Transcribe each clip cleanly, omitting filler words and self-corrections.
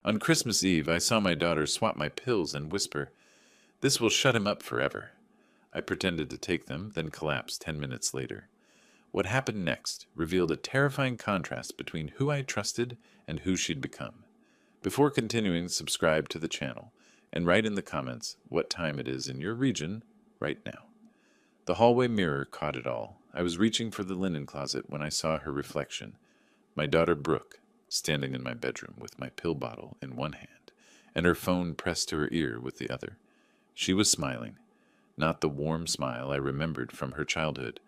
On Christmas Eve, I saw my daughter swap my pills and whisper, "This will shut him up forever." I pretended to take them, then collapsed 10 minutes later. What happened next revealed a terrifying contrast between who I trusted and who she'd become. Before continuing, subscribe to the channel and write in the comments what time it is in your region right now. The hallway mirror caught it all. I was reaching for the linen closet when I saw her reflection, my daughter Brooke, standing in my bedroom with my pill bottle in one hand and her phone pressed to her ear with the other. She was smiling, not the warm smile I remembered from her childhood,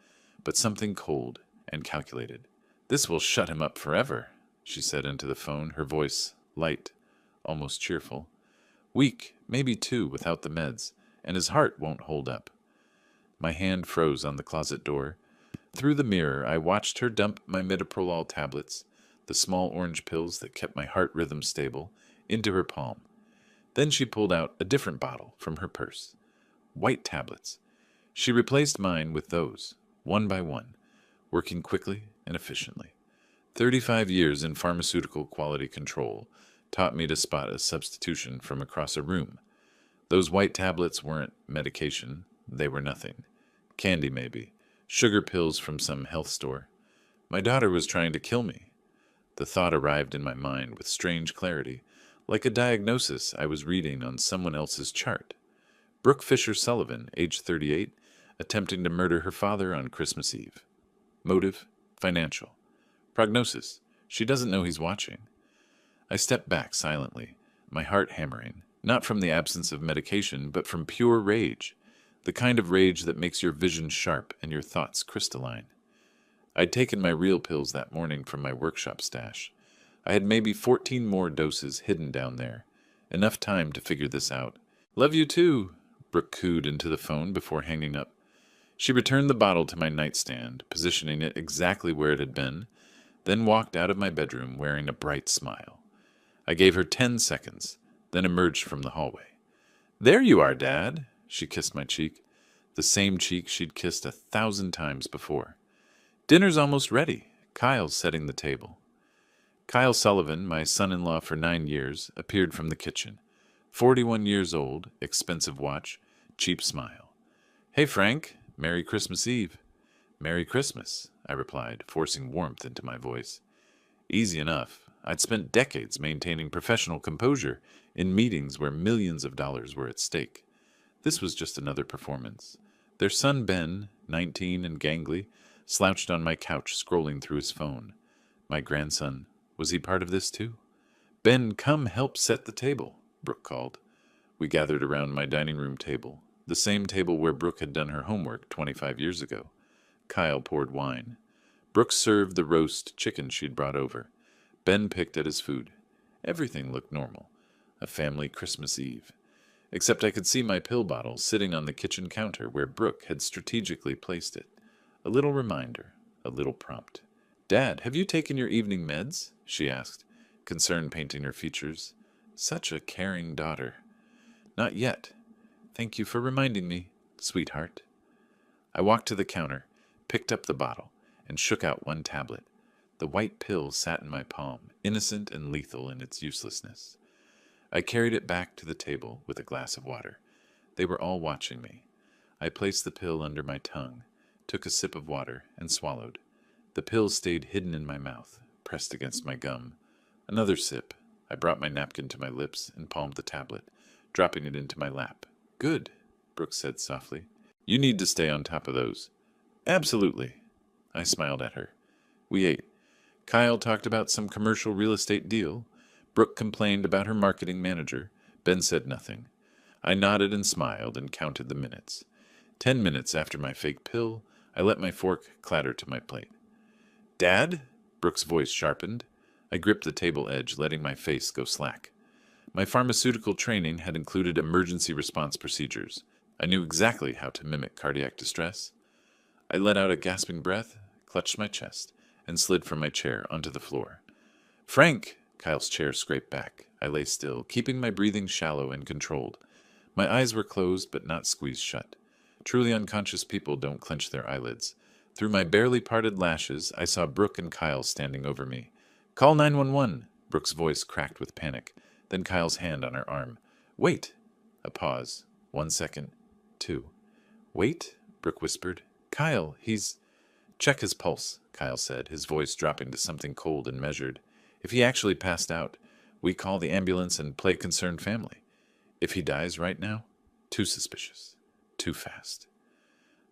but something cold and calculated. "This will shut him up forever," she said into the phone, her voice light, almost cheerful. "Week, maybe 2 without the meds, and his heart won't hold up." My hand froze on the closet door. Through the mirror, I watched her dump my metoprolol tablets, the small orange pills that kept my heart rhythm stable, into her palm. Then she pulled out a different bottle from her purse. White tablets. She replaced mine with those, one by one, working quickly and efficiently. 35 years in pharmaceutical quality control taught me to spot a substitution from across a room. Those white tablets weren't medication, they were nothing. Candy, maybe. Sugar pills from some health store. My daughter was trying to kill me. The thought arrived in my mind with strange clarity, like a diagnosis I was reading on someone else's chart. Brooke Fisher Sullivan, age 38, attempting to murder her father on Christmas Eve. Motive, financial. Prognosis, she doesn't know he's watching. I stepped back silently, my heart hammering, not from the absence of medication, but from pure rage, the kind of rage that makes your vision sharp and your thoughts crystalline. I'd taken my real pills that morning from my workshop stash. I had maybe 14 more doses hidden down there. Enough time to figure this out. "Love you too," Brooke cooed into the phone before hanging up. She returned the bottle to my nightstand, positioning it exactly where it had been, then walked out of my bedroom wearing a bright smile. I gave her 10 seconds, then emerged from the hallway. "There you are, Dad," she kissed my cheek, the same cheek she'd kissed 1,000 times before. "Dinner's almost ready. Kyle's setting the table." Kyle Sullivan, my son-in-law for 9 years, appeared from the kitchen. 41 years old, expensive watch, cheap smile. "Hey, Frank, Merry Christmas Eve." "Merry Christmas," I replied, forcing warmth into my voice. Easy enough. I'd spent decades maintaining professional composure in meetings where millions of dollars were at stake. This was just another performance. Their son Ben, 19 and gangly, slouched on my couch scrolling through his phone. My grandson, was he part of this too? "Ben, come help set the table," Brooke called. We gathered around my dining room table, the same table where Brooke had done her homework 25 years ago. Kyle poured wine. Brooke served the roast chicken she'd brought over. Ben picked at his food. Everything looked normal. A family Christmas Eve. Except I could see my pill bottle sitting on the kitchen counter where Brooke had strategically placed it. A little reminder, a little prompt. "Dad, have you taken your evening meds?" she asked, concern painting her features. Such a caring daughter. "Not yet. Thank you for reminding me, sweetheart." I walked to the counter, picked up the bottle, and shook out one tablet. The white pill sat in my palm, innocent and lethal in its uselessness. I carried it back to the table with a glass of water. They were all watching me. I placed the pill under my tongue, took a sip of water, and swallowed. The pill stayed hidden in my mouth, pressed against my gum. Another sip. I brought my napkin to my lips and palmed the tablet, dropping it into my lap. "Good," Brooke said softly. "You need to stay on top of those." "Absolutely." I smiled at her. We ate. Kyle talked about some commercial real estate deal. Brooke complained about her marketing manager. Ben said nothing. I nodded and smiled and counted the minutes. 10 minutes after my fake pill, I let my fork clatter to my plate. "Dad?" Brooke's voice sharpened. I gripped the table edge, letting my face go slack. My pharmaceutical training had included emergency response procedures. I knew exactly how to mimic cardiac distress. I let out a gasping breath, clutched my chest, and slid from my chair onto the floor. "Frank!" Kyle's chair scraped back. I lay still, keeping my breathing shallow and controlled. My eyes were closed but not squeezed shut. Truly unconscious people don't clench their eyelids. Through my barely parted lashes, I saw Brooke and Kyle standing over me. "Call 911!" Brooke's voice cracked with panic. then Kyle's hand on her arm. Wait! A pause. 1 second. 2. Wait, Brooke whispered. Kyle, he's... Check his pulse, Kyle said, his voice dropping to something cold and measured. If he actually passed out, we call the ambulance and play concerned family. If he dies right now, too suspicious. Too fast.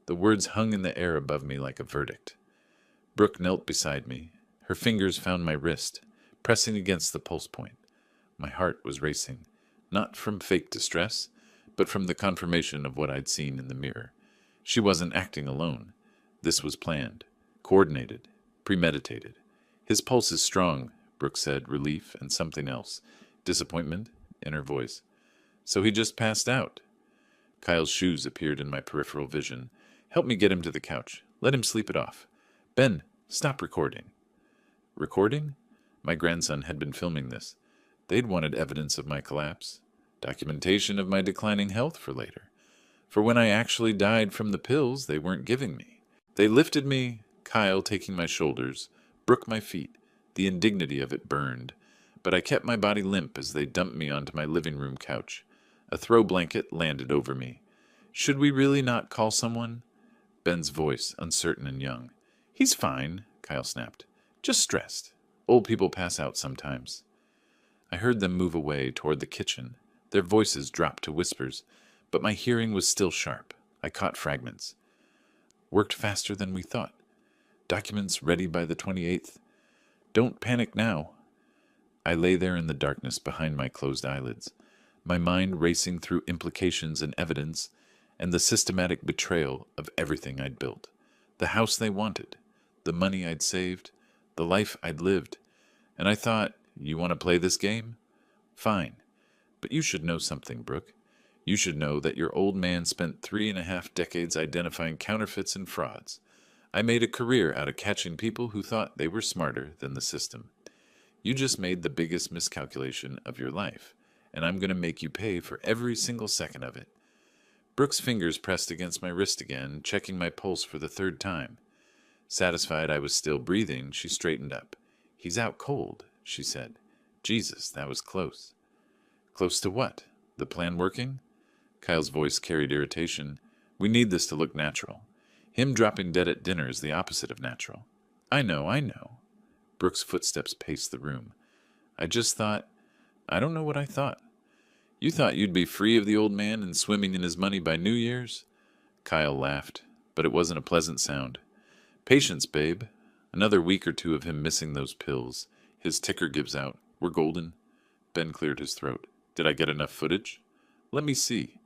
The words hung in the air above me like a verdict. Brooke knelt beside me. Her fingers found my wrist, pressing against the pulse point. My heart was racing, not from fake distress, but from the confirmation of what I'd seen in the mirror. She wasn't acting alone. This was planned, coordinated, premeditated. His pulse is strong, Brooke said, relief and something else. Disappointment in her voice. So he just passed out. Kyle's shoes appeared in my peripheral vision. Help me get him to the couch. Let him sleep it off. Ben, stop recording. Recording? My grandson had been filming this. They'd wanted evidence of my collapse, documentation of my declining health for later. For when I actually died from the pills they weren't giving me. They lifted me, Kyle taking my shoulders, Brooke my feet. The indignity of it burned, but I kept my body limp as they dumped me onto my living room couch. A throw blanket landed over me. Should we really not call someone? Ben's voice, uncertain and young. He's fine, Kyle snapped. Just stressed. Old people pass out sometimes. I heard them move away toward the kitchen. Their voices dropped to whispers, but my hearing was still sharp. I caught fragments. Worked faster than we thought. Documents ready by the 28th. Don't panic now. I lay there in the darkness behind my closed eyelids, my mind racing through implications and evidence and the systematic betrayal of everything I'd built. The house they wanted, the money I'd saved, the life I'd lived. And I thought, you want to play this game? Fine. But you should know something, Brooke. You should know that your old man spent 3.5 decades identifying counterfeits and frauds. I made a career out of catching people who thought they were smarter than the system. You just made the biggest miscalculation of your life, and I'm going to make you pay for every single second of it. Brooke's fingers pressed against my wrist again, checking my pulse for the 3rd time. Satisfied I was still breathing, she straightened up. He's out cold, she said. Jesus, that was close. Close to what? The plan working? Kyle's voice carried irritation. We need this to look natural. Him dropping dead at dinner is the opposite of natural. I know. Brooke's footsteps paced the room. I just thought... I don't know what I thought. You thought you'd be free of the old man and swimming in his money by New Year's? Kyle laughed, but it wasn't a pleasant sound. Patience, babe. Another week or 2 of him missing those pills. His ticker gives out. We're golden. Ben cleared his throat. Did I get enough footage? Let me see.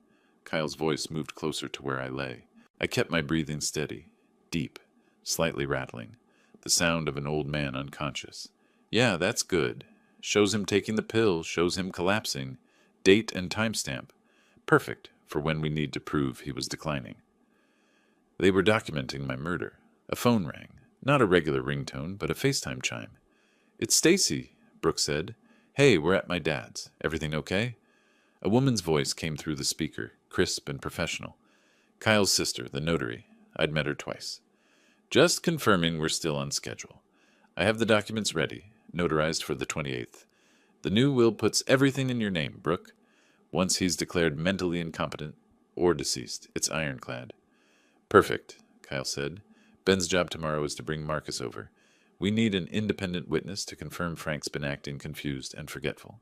Kyle's voice moved closer to where I lay. I kept my breathing steady, deep, slightly rattling, the sound of an old man unconscious. Yeah, that's good. Shows him taking the pill, shows him collapsing. Date and timestamp. Perfect for when we need to prove he was declining. They were documenting my murder. A phone rang. Not a regular ringtone, but a FaceTime chime. It's Stacy, Brooke said. Hey, we're at my dad's. Everything okay? A woman's voice came through the speaker, crisp and professional. Kyle's sister, the notary. I'd met her twice. Just confirming we're still on schedule. I have the documents ready, notarized for the 28th. The new will puts everything in your name, Brooke. Once he's declared mentally incompetent or deceased, it's ironclad. Perfect, Kyle said. Ben's job tomorrow is to bring Marcus over. We need an independent witness to confirm Frank's been acting confused and forgetful.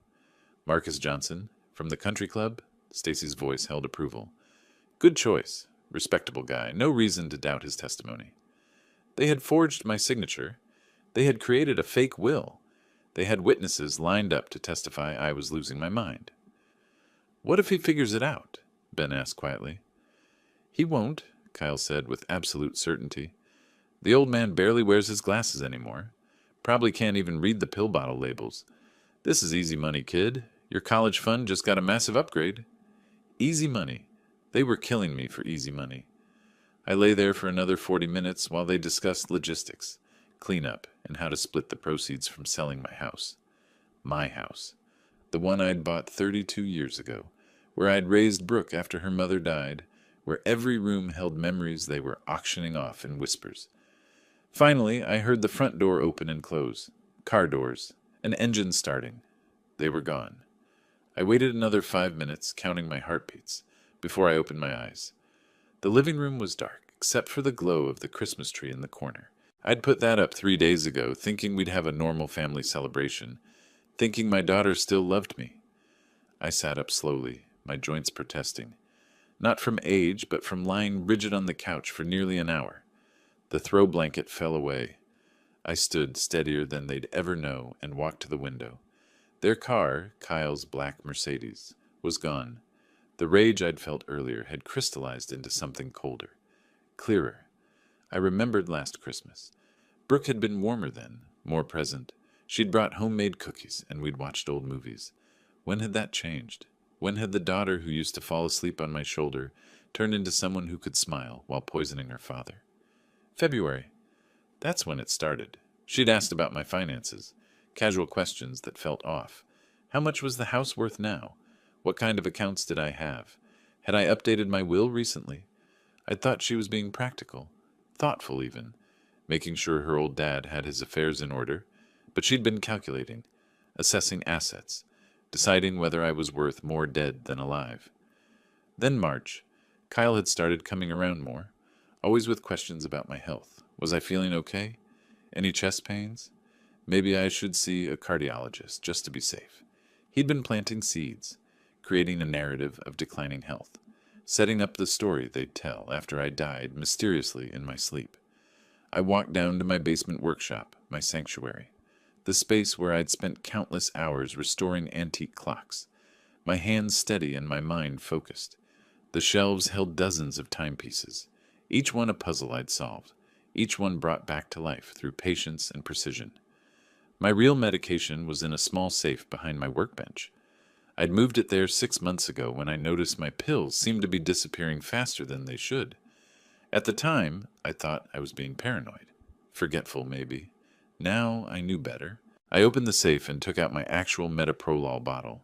Marcus Johnson, from the country club? Stacy's voice held approval. Good choice. Respectable guy. No reason to doubt his testimony. They had forged my signature. They had created a fake will. They had witnesses lined up to testify I was losing my mind. What if he figures it out? Ben asked quietly. He won't, Kyle said with absolute certainty. The old man barely wears his glasses anymore. Probably can't even read the pill bottle labels. This is easy money, kid. Your college fund just got a massive upgrade. Easy money. They were killing me for easy money. I lay there for another 40 minutes while they discussed logistics, cleanup, and how to split the proceeds from selling my house. My house. The one I'd bought 32 years ago, where I'd raised Brooke after her mother died, where every room held memories they were auctioning off in whispers. Finally, I heard the front door open and close. Car doors. An engine starting. They were gone. I waited another 5 minutes, counting my heartbeats, before I opened my eyes. The living room was dark, except for the glow of the Christmas tree in the corner. I'd put that up 3 days ago, thinking we'd have a normal family celebration, thinking my daughter still loved me. I sat up slowly, my joints protesting. Not from age, but from lying rigid on the couch for nearly an hour. The throw blanket fell away. I stood steadier than they'd ever know and walked to the window. Their car, Kyle's black Mercedes, was gone. The rage I'd felt earlier had crystallized into something colder, clearer. I remembered last Christmas. Brooke had been warmer then, more present. She'd brought homemade cookies, and we'd watched old movies. When had that changed? When had the daughter who used to fall asleep on my shoulder turned into someone who could smile while poisoning her father? February. That's when it started. She'd asked about my finances, casual questions that felt off. How much was the house worth now? What kind of accounts did I have? Had I updated my will recently? I'd thought she was being practical, thoughtful even, making sure her old dad had his affairs in order, but she'd been calculating, assessing assets, deciding whether I was worth more dead than alive. Then March. Kyle had started coming around more, always with questions about my health. Was I feeling okay? Any chest pains? Maybe I should see a cardiologist, just to be safe. He'd been planting seeds, creating a narrative of declining health, setting up the story they'd tell after I died mysteriously in my sleep. I walked down to my basement workshop, my sanctuary, the space where I'd spent countless hours restoring antique clocks, my hands steady and my mind focused. The shelves held dozens of timepieces, each one a puzzle I'd solved, each one brought back to life through patience and precision. My real medication was in a small safe behind my workbench. I'd moved it there 6 months ago when I noticed my pills seemed to be disappearing faster than they should. At the time, I thought I was being paranoid. Forgetful, maybe. Now I knew better. I opened the safe and took out my actual metoprolol bottle.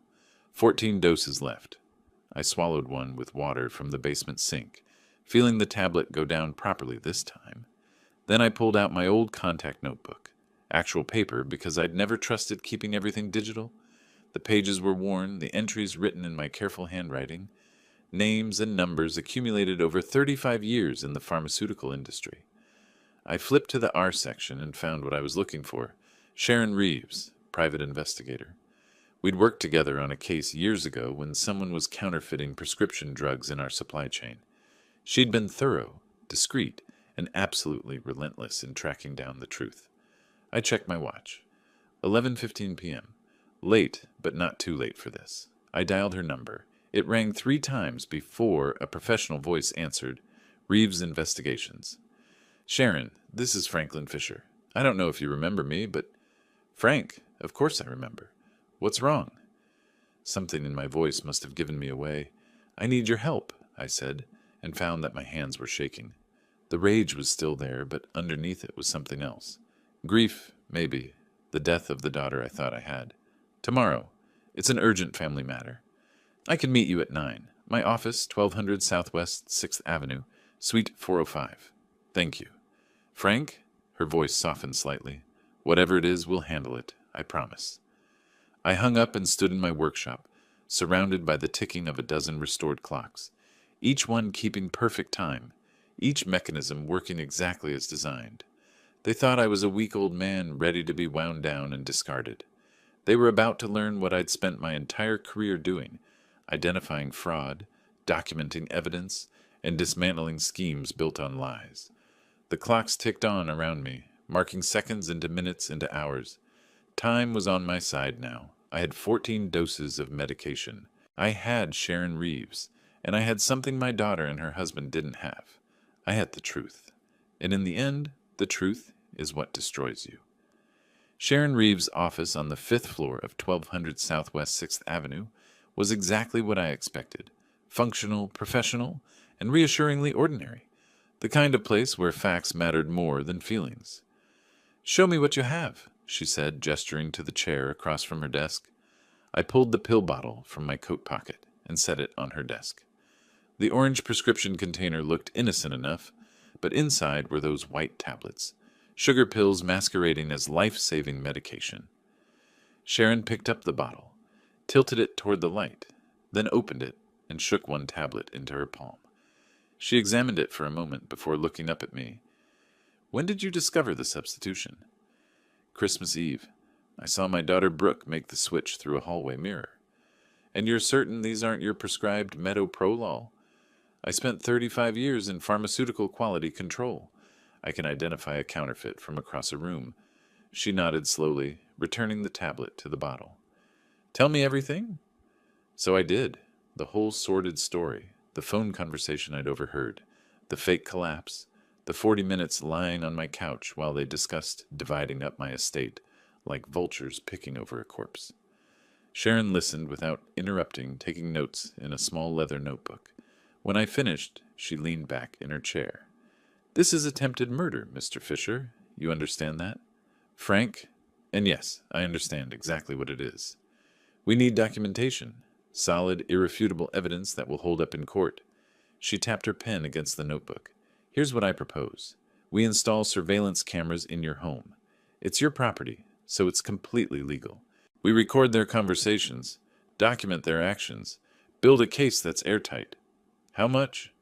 14 doses left. I swallowed one with water from the basement sink, feeling the tablet go down properly this time. Then I pulled out my old contact notebook. Actual paper, because I'd never trusted keeping everything digital. The pages were worn, the entries written in my careful handwriting. Names and numbers accumulated over 35 years in the pharmaceutical industry. I flipped to the R section and found what I was looking for. Sharon Reeves, private investigator. We'd worked together on a case years ago when someone was counterfeiting prescription drugs in our supply chain. She'd been thorough, discreet, and absolutely relentless in tracking down the truth. I checked my watch. 11:15 p.m. Late, but not too late for this. I dialed her number. It rang 3 times before a professional voice answered, Reeves Investigations. Sharon, this is Franklin Fisher. I don't know if you remember me, but... Frank, of course I remember. What's wrong? Something in my voice must have given me away. I need your help, I said, and found that my hands were shaking. The rage was still there, but underneath it was something else. Grief, maybe. The death of the daughter I thought I had. Tomorrow. It's an urgent family matter. I can meet you at 9. My office, 1200 Southwest 6th Avenue, Suite 405. Thank you. Frank? Her voice softened slightly. Whatever it is, we'll handle it, I promise. I hung up and stood in my workshop, surrounded by the ticking of a dozen restored clocks, each one keeping perfect time, each mechanism working exactly as designed. They thought I was a weak old man ready to be wound down and discarded. They were about to learn what I'd spent my entire career doing, identifying fraud, documenting evidence, and dismantling schemes built on lies. The clocks ticked on around me, marking seconds into minutes into hours. Time was on my side now. I had 14 doses of medication. I had Sharon Reeves, and I had something my daughter and her husband didn't have. I had the truth. And in the end, the truth is what destroys you. Sharon Reeves' office on the 5th floor of 1200 Southwest 6th Avenue was exactly what I expected. Functional, professional, and reassuringly ordinary. The kind of place where facts mattered more than feelings. Show me what you have, she said, gesturing to the chair across from her desk. I pulled the pill bottle from my coat pocket and set it on her desk. The orange prescription container looked innocent enough, but inside were those white tablets, sugar pills masquerading as life-saving medication. Sharon picked up the bottle. tilted it toward the light, then opened it and shook one tablet into her palm. She examined it for a moment before looking up at me. When did you discover the substitution? Christmas Eve. I saw my daughter Brooke make the switch through a hallway mirror. And you're certain these aren't your prescribed metoprolol? I spent 35 years in pharmaceutical quality control. I can identify a counterfeit from across a room. She nodded slowly, returning the tablet to the bottle. Tell me everything? So I did. The whole sordid story, the phone conversation I'd overheard, the fake collapse, the 40 minutes lying on my couch while they discussed dividing up my estate, like vultures picking over a corpse. Sharon listened without interrupting, taking notes in a small leather notebook. When I finished, she leaned back in her chair. This is attempted murder, Mr. Fisher. You understand that? Frank? And yes, I understand exactly what it is. We need documentation, solid, irrefutable evidence that will hold up in court. She tapped her pen against the notebook. Here's what I propose. We install surveillance cameras in your home. It's your property, so it's completely legal. We record their conversations, document their actions, build a case that's airtight. How much?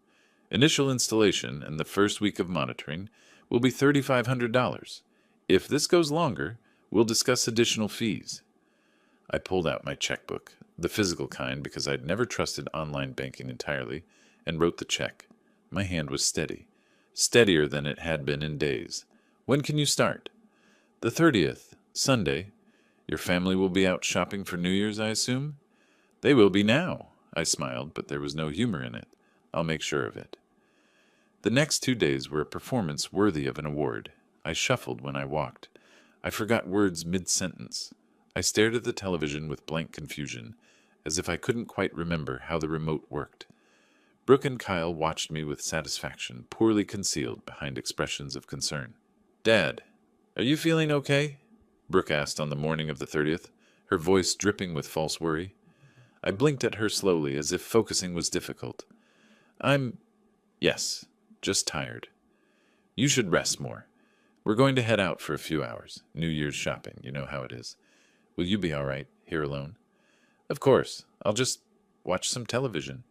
Initial installation and the first week of monitoring will be $3,500. If this goes longer, we'll discuss additional fees. I pulled out my checkbook, the physical kind because I'd never trusted online banking entirely, and wrote the check. My hand was steady, steadier than it had been in days. When can you start? The 30th, Sunday. Your family will be out shopping for New Year's, I assume? They will be now. I smiled, but there was no humor in it. I'll make sure of it. The next 2 days were a performance worthy of an award. I shuffled when I walked. I forgot words mid-sentence. I stared at the television with blank confusion, as if I couldn't quite remember how the remote worked. Brooke and Kyle watched me with satisfaction, poorly concealed behind expressions of concern. Dad, are you feeling okay? Brooke asked on the morning of the 30th, her voice dripping with false worry. I blinked at her slowly, as if focusing was difficult. Yes, just tired. You should rest more. We're going to head out for a few hours. New Year's shopping, you know how it is. Will you be all right, here alone? Of course. I'll just watch some television.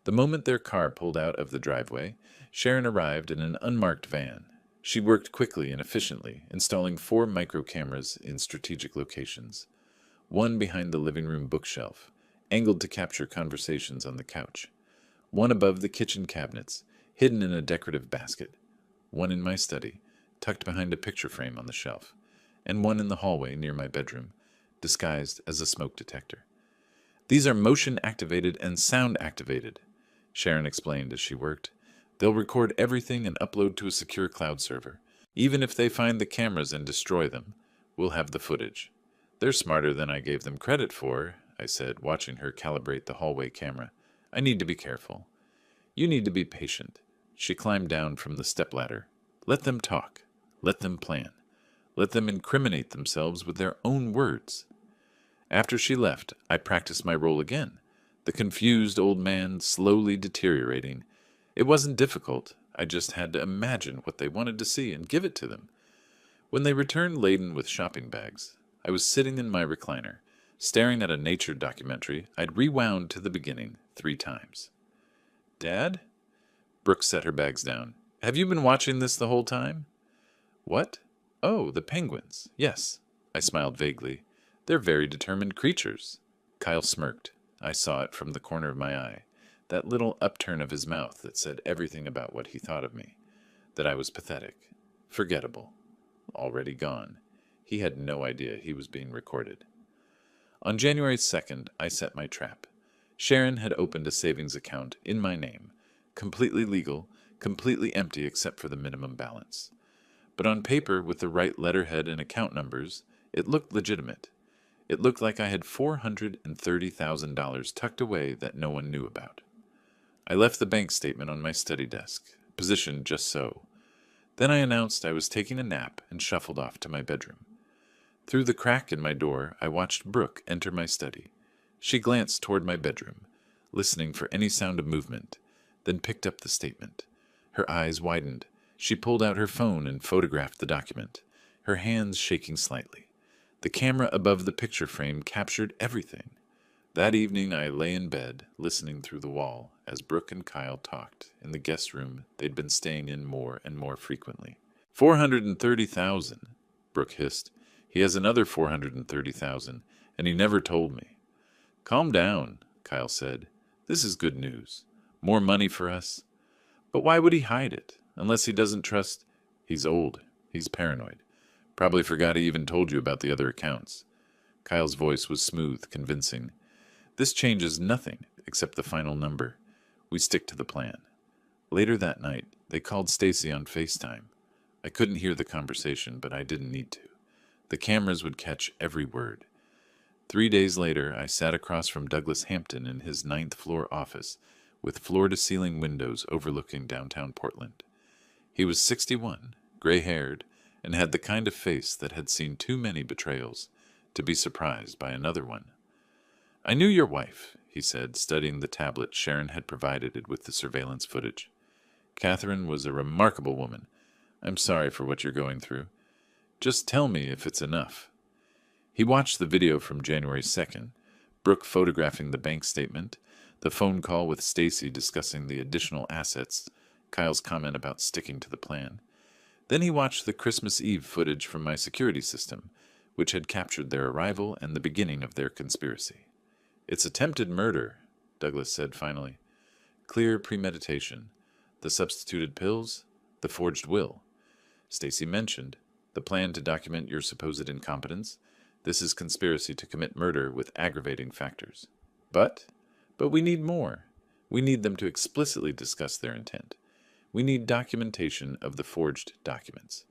The moment their car pulled out of the driveway, Sharon arrived in an unmarked van. She worked quickly and efficiently, installing 4 micro cameras in strategic locations. One behind the living room bookshelf, angled to capture conversations on the couch. One above the kitchen cabinets, hidden in a decorative basket. One in my study, tucked behind a picture frame on the shelf. And one in the hallway near my bedroom, disguised as a smoke detector. These are motion-activated and sound-activated, Sharon explained as she worked. They'll record everything and upload to a secure cloud server. Even if they find the cameras and destroy them, we'll have the footage. They're smarter than I gave them credit for, I said, watching her calibrate the hallway camera. I need to be careful. You need to be patient. She climbed down from the stepladder. Let them talk. Let them plan. Let them incriminate themselves with their own words. After she left, I practiced my role again, the confused old man slowly deteriorating. It wasn't difficult. I just had to imagine what they wanted to see and give it to them. When they returned laden with shopping bags, I was sitting in my recliner, staring at a nature documentary I'd rewound to the beginning 3 times. Dad? Brooke set her bags down. Have you been watching this the whole time? What? Oh, the penguins. Yes. I smiled vaguely. They're very determined creatures. Kyle smirked. I saw it from the corner of my eye. That little upturn of his mouth that said everything about what he thought of me. That I was pathetic. Forgettable. Already gone. He had no idea he was being recorded. On January 2nd, I set my trap. Sharon had opened a savings account in my name. Completely legal, completely empty except for the minimum balance. But on paper, with the right letterhead and account numbers, it looked legitimate. It looked like I had $430,000 tucked away that no one knew about. I left the bank statement on my study desk, positioned just so. Then I announced I was taking a nap and shuffled off to my bedroom. Through the crack in my door, I watched Brooke enter my study. She glanced toward my bedroom, listening for any sound of movement, then picked up the statement. Her eyes widened. She pulled out her phone and photographed the document, her hands shaking slightly. The camera above the picture frame captured everything. That evening I lay in bed, listening through the wall, as Brooke and Kyle talked in the guest room they'd been staying in more and more frequently. 430,000, Brooke hissed. He has another 430,000, and he never told me. Calm down, Kyle said. This is good news. More money for us. But why would he hide it? Unless he doesn't trust... He's old. He's paranoid. Probably forgot he even told you about the other accounts. Kyle's voice was smooth, convincing. This changes nothing except the final number. We stick to the plan. Later that night, they called Stacy on FaceTime. I couldn't hear the conversation, but I didn't need to. The cameras would catch every word. 3 days later, I sat across from Douglas Hampton in his 9th-floor office with floor-to-ceiling windows overlooking downtown Portland. He was 61, gray-haired, and had the kind of face that had seen too many betrayals to be surprised by another one. I knew your wife, he said, studying the tablet Sharon had provided with the surveillance footage. Catherine was a remarkable woman. I'm sorry for what you're going through. Just tell me if it's enough. He watched the video from January 2nd, Brooke photographing the bank statement, the phone call with Stacy discussing the additional assets, Kyle's comment about sticking to the plan. Then he watched the Christmas Eve footage from my security system, which had captured their arrival and the beginning of their conspiracy. It's attempted murder, Douglas said finally. Clear premeditation. The substituted pills, the forged will. Stacy mentioned the plan to document your supposed incompetence. This is conspiracy to commit murder with aggravating factors. But we need more. We need them to explicitly discuss their intent. We need documentation of the forged documents.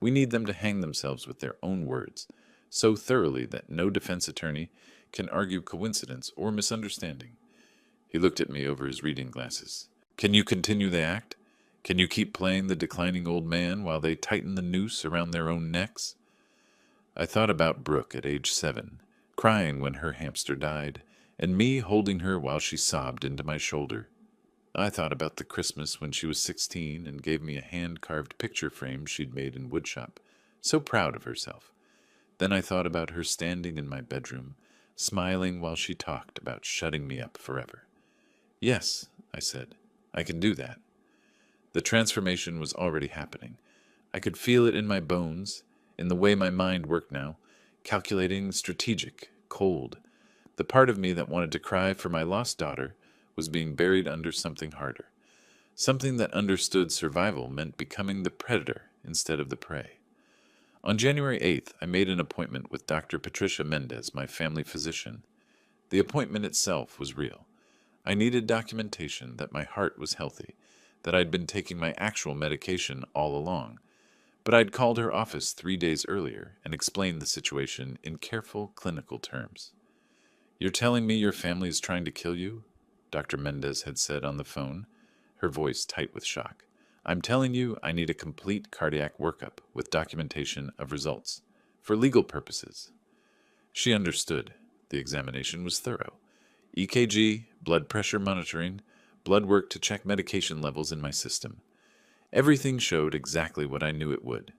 We need them to hang themselves with their own words, so thoroughly that no defense attorney can argue coincidence or misunderstanding. He looked at me over his reading glasses. Can you continue the act? Can you keep playing the declining old man while they tighten the noose around their own necks? I thought about Brooke at age 7, crying when her hamster died, and me holding her while she sobbed into my shoulder. I thought about the Christmas when she was 16 and gave me a hand-carved picture frame she'd made in woodshop, so proud of herself. Then I thought about her standing in my bedroom, smiling while she talked about shutting me up forever. Yes, I said, I can do that. The transformation was already happening. I could feel it in my bones, in the way my mind worked now, calculating, strategic, cold. The part of me that wanted to cry for my lost daughter was being buried under something harder. Something that understood survival meant becoming the predator instead of the prey. On January 8th, I made an appointment with Dr. Patricia Mendez, my family physician. The appointment itself was real. I needed documentation that my heart was healthy, that I'd been taking my actual medication all along. But I'd called her office 3 days earlier and explained the situation in careful clinical terms. You're telling me your family is trying to kill you? Dr. Mendez had said on the phone, her voice tight with shock. I'm telling you I need a complete cardiac workup with documentation of results, for legal purposes. She understood. The examination was thorough. EKG, blood pressure monitoring, blood work to check medication levels in my system. Everything showed exactly what I knew it would.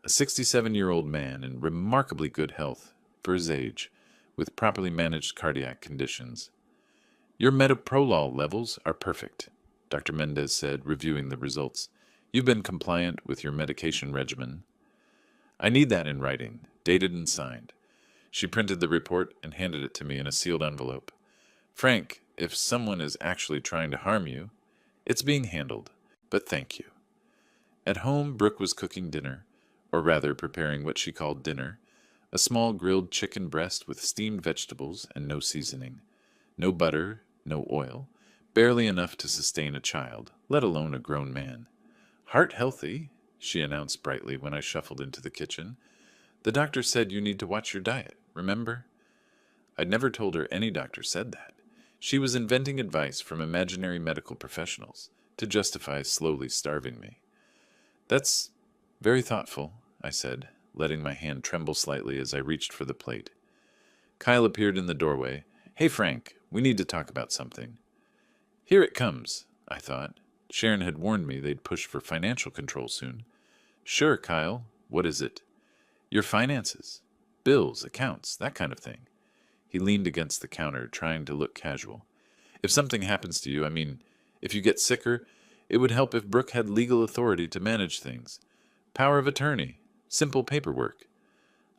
A 67-year-old man in remarkably good health for his age, with properly managed cardiac conditions. Your metoprolol levels are perfect, Dr. Mendez said, reviewing the results. You've been compliant with your medication regimen. I need that in writing, dated and signed. She printed the report and handed it to me in a sealed envelope. Frank, if someone is actually trying to harm you, it's being handled, but thank you. At home, Brooke was cooking dinner, or rather preparing what she called dinner, a small grilled chicken breast with steamed vegetables and no seasoning. No butter, no oil, barely enough to sustain a child, let alone a grown man. Heart healthy, she announced brightly when I shuffled into the kitchen. The doctor said you need to watch your diet, remember? I'd never told her any doctor said that. She was inventing advice from imaginary medical professionals to justify slowly starving me. That's very thoughtful, I said, letting my hand tremble slightly as I reached for the plate. Kyle appeared in the doorway. Hey, Frank, we need to talk about something. Here it comes, I thought. Sharon had warned me they'd push for financial control soon. Sure, Kyle. What is it? Your finances. Bills, accounts, that kind of thing. He leaned against the counter, trying to look casual. If something happens to you, if you get sicker, it would help if Brooke had legal authority to manage things. Power of attorney. Simple paperwork.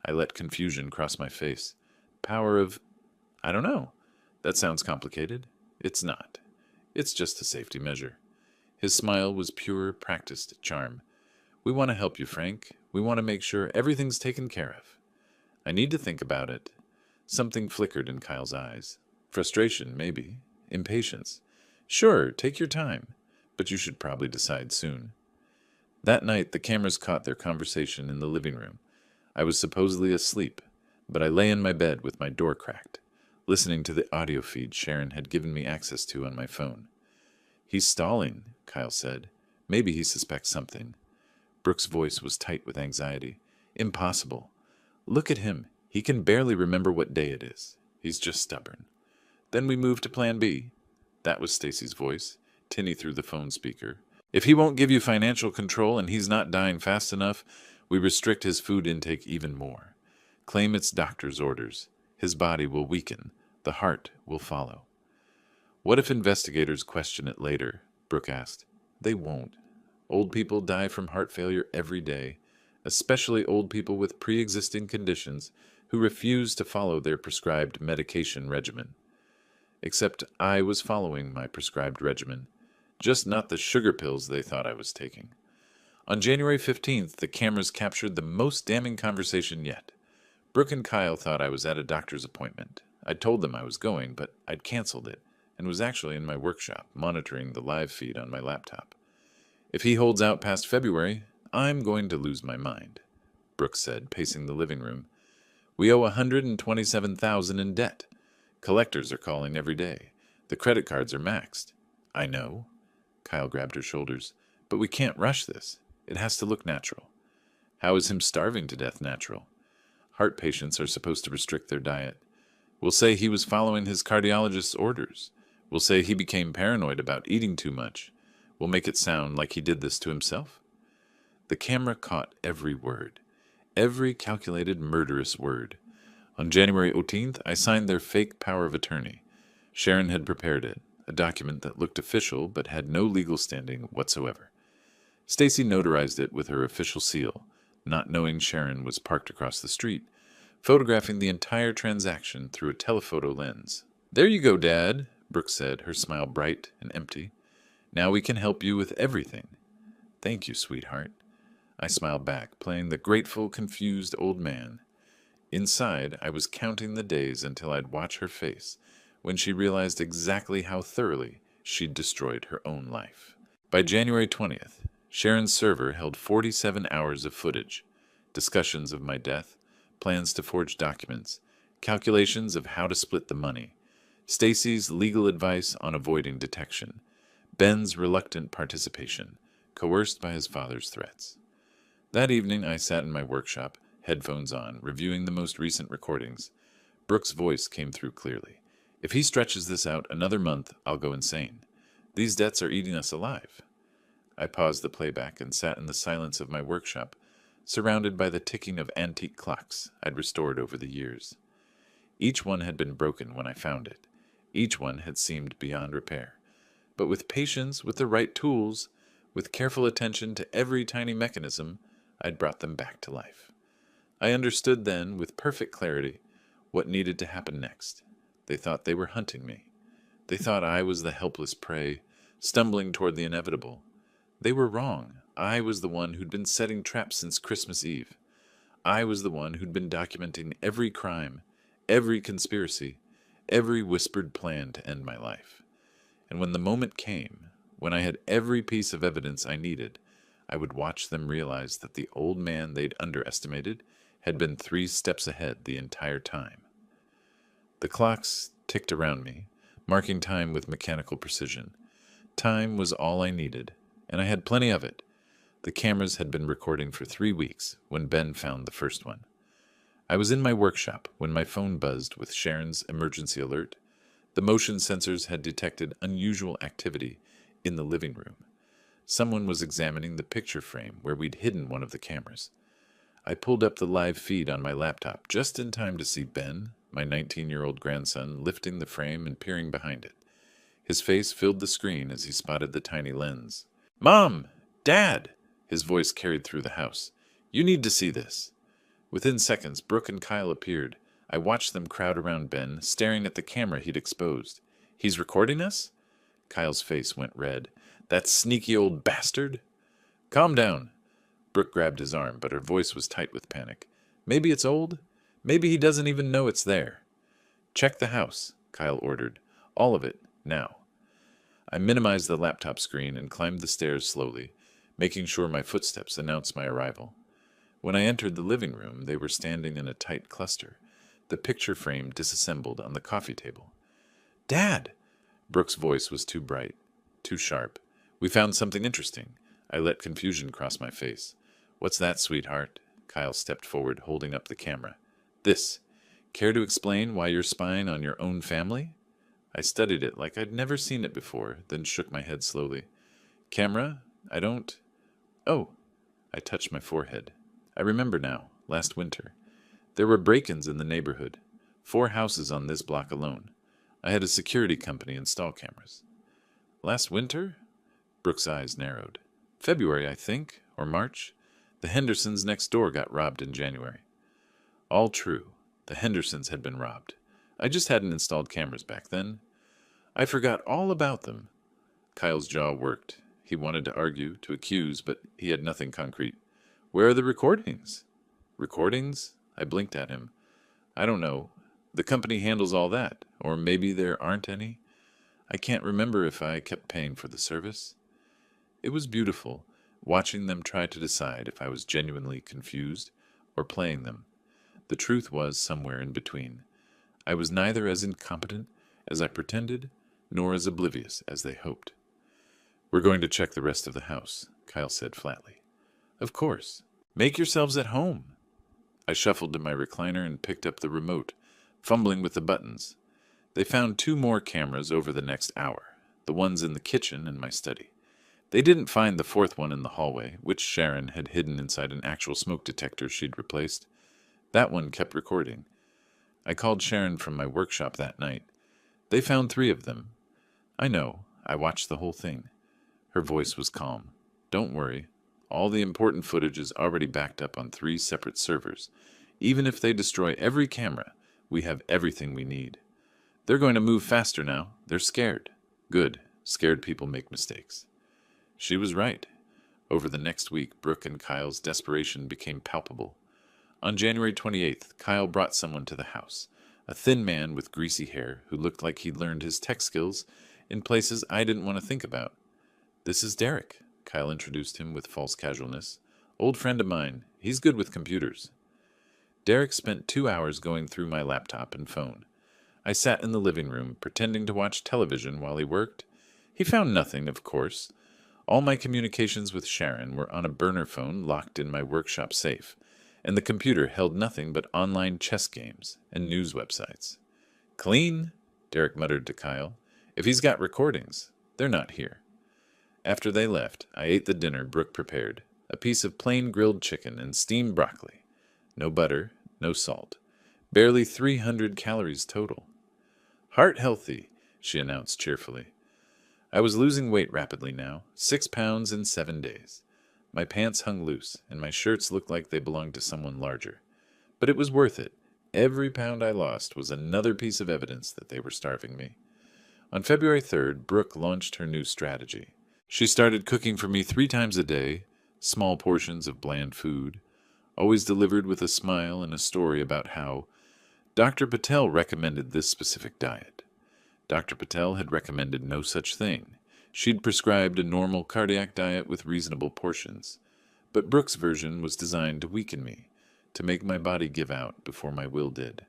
I let confusion cross my face. Power of... I don't know. That sounds complicated. It's not. It's just a safety measure. His smile was pure, practiced charm. We want to help you, Frank. We want to make sure everything's taken care of. I need to think about it. Something flickered in Kyle's eyes. Frustration, maybe. Impatience. Sure, take your time. But you should probably decide soon. That night, the cameras caught their conversation in the living room. I was supposedly asleep, but I lay in my bed with my door cracked, listening to the audio feed Sharon had given me access to on my phone. He's stalling, Kyle said. Maybe he suspects something. Brooke's voice was tight with anxiety. Impossible. Look at him. He can barely remember what day it is. He's just stubborn. Then we move to Plan B. That was Stacy's voice, tinny through the phone speaker. If he won't give you financial control and he's not dying fast enough, we restrict his food intake even more. Claim it's doctor's orders. His body will weaken. The heart will follow. What if investigators question it later? Brooke asked. They won't. Old people die from heart failure every day, especially old people with pre-existing conditions who refuse to follow their prescribed medication regimen. Except I was following my prescribed regimen, just not the sugar pills they thought I was taking. On January 15th, the cameras captured the most damning conversation yet. Brooke and Kyle thought I was at a doctor's appointment. I'd told them I was going, but I'd canceled it and was actually in my workshop, monitoring the live feed on my laptop. If he holds out past February, I'm going to lose my mind, Brooke said, pacing the living room. We owe $127,000 in debt. Collectors are calling every day. The credit cards are maxed. I know. Kyle grabbed her shoulders. But we can't rush this. It has to look natural. How is him starving to death natural? Heart patients are supposed to restrict their diet. We'll say he was following his cardiologist's orders. We'll say he became paranoid about eating too much. We'll make it sound like he did this to himself. The camera caught every word. Every calculated murderous word. On January 18th, I signed their fake power of attorney. Sharon had prepared it, a document that looked official but had no legal standing whatsoever. Stacy notarized it with her official seal, not knowing Sharon was parked across the street, photographing the entire transaction through a telephoto lens. There you go, Dad, Brooke said, her smile bright and empty. Now we can help you with everything. Thank you, sweetheart. I smiled back, playing the grateful, confused old man. Inside, I was counting the days until I'd watch her face when she realized exactly how thoroughly she'd destroyed her own life. By January 20th, Sharon's server held 47 hours of footage, discussions of my death, plans to forge documents, calculations of how to split the money, Stacy's legal advice on avoiding detection, Ben's reluctant participation, coerced by his father's threats. That evening I sat in my workshop, headphones on, reviewing the most recent recordings. Brooke's voice came through clearly. If he stretches this out another month, I'll go insane. These debts are eating us alive. I paused the playback and sat in the silence of my workshop, surrounded by the ticking of antique clocks I'd restored over the years. Each one had been broken when I found it. Each one had seemed beyond repair. But with patience, with the right tools, with careful attention to every tiny mechanism, I'd brought them back to life. I understood then, with perfect clarity, what needed to happen next. They thought they were hunting me. They thought I was the helpless prey, stumbling toward the inevitable. They were wrong. I was the one who'd been setting traps since Christmas Eve. I was the one who'd been documenting every crime, every conspiracy, every whispered plan to end my life. And when the moment came, when I had every piece of evidence I needed, I would watch them realize that the old man they'd underestimated had been 3 steps ahead the entire time. The clocks ticked around me, marking time with mechanical precision. Time was all I needed, and I had plenty of it. The cameras had been recording for 3 weeks when Ben found the first one. I was in my workshop when my phone buzzed with Sharon's emergency alert. The motion sensors had detected unusual activity in the living room. Someone was examining the picture frame where we'd hidden one of the cameras. I pulled up the live feed on my laptop just in time to see Ben, my 19-year-old grandson lifting the frame and peering behind it. His face filled the screen as he spotted the tiny lens. "Mom! Dad!" His voice carried through the house. "You need to see this." Within seconds, Brooke and Kyle appeared. I watched them crowd around Ben, staring at the camera he'd exposed. "He's recording us?" Kyle's face went red. "That sneaky old bastard!" "Calm down." Brooke grabbed his arm, but her voice was tight with panic. "Maybe it's old. Maybe he doesn't even know it's there." "Check the house," Kyle ordered. "All of it, now." I minimized the laptop screen and climbed the stairs slowly, making sure my footsteps announced my arrival. When I entered the living room, they were standing in a tight cluster, the picture frame disassembled on the coffee table. "Dad!" Brooke's voice was too bright, too sharp. "We found something interesting." I let confusion cross my face. "What's that, sweetheart?" Kyle stepped forward, holding up the camera. "This. Care to explain why you're spying on your own family?" I studied it like I'd never seen it before, then shook my head slowly. "Camera? I don't... Oh!" I touched my forehead. I remember now, last winter. There were break-ins in the neighborhood. 4 houses on this block alone. I had a security company install cameras. "Last winter?" Brooke's eyes narrowed. "February, I think, or March. The Hendersons next door got robbed in January." All true. The Hendersons had been robbed. I just hadn't installed cameras back then. I forgot all about them. Kyle's jaw worked. He wanted to argue, to accuse, but he had nothing concrete. "Where are the recordings?" "Recordings?" I blinked at him. "I don't know. The company handles all that. Or maybe there aren't any. I can't remember if I kept paying for the service." It was beautiful, watching them try to decide if I was genuinely confused or playing them. The truth was somewhere in between. I was neither as incompetent as I pretended, nor as oblivious as they hoped. "We're going to check the rest of the house," Kyle said flatly. "Of course. Make yourselves at home." I shuffled to my recliner and picked up the remote, fumbling with the buttons. They found 2 more cameras over the next hour, the ones in the kitchen and my study. They didn't find the 4th one in the hallway, which Sharon had hidden inside an actual smoke detector she'd replaced. That one kept recording. I called Sharon from my workshop that night. "They found 3 of them." "I know. I watched the whole thing." Her voice was calm. "Don't worry. All the important footage is already backed up on 3 separate servers. Even if they destroy every camera, we have everything we need. They're going to move faster now. They're scared." "Good. Scared people make mistakes." She was right. Over the next week, Brooke and Kyle's desperation became palpable. On January 28th, Kyle brought someone to the house, a thin man with greasy hair who looked like he'd learned his tech skills in places I didn't want to think about. "This is Derek," Kyle introduced him with false casualness. "Old friend of mine. He's good with computers." Derek spent 2 hours going through my laptop and phone. I sat in the living room, pretending to watch television while he worked. He found nothing, of course. All my communications with Sharon were on a burner phone locked in my workshop safe, and the computer held nothing but online chess games and news websites. "Clean," Derek muttered to Kyle. "If he's got recordings, they're not here." After they left, I ate the dinner Brooke prepared, a piece of plain grilled chicken and steamed broccoli. No butter, no salt. Barely 300 calories total. "Heart healthy," she announced cheerfully. I was losing weight rapidly now, 6 pounds in 7 days. My pants hung loose, and my shirts looked like they belonged to someone larger. But it was worth it. Every pound I lost was another piece of evidence that they were starving me. On February 3rd, Brooke launched her new strategy. She started cooking for me 3 times a day, small portions of bland food, always delivered with a smile and a story about how Dr. Patel recommended this specific diet. Dr. Patel had recommended no such thing. She'd prescribed a normal cardiac diet with reasonable portions. But Brooke's version was designed to weaken me, to make my body give out before my will did.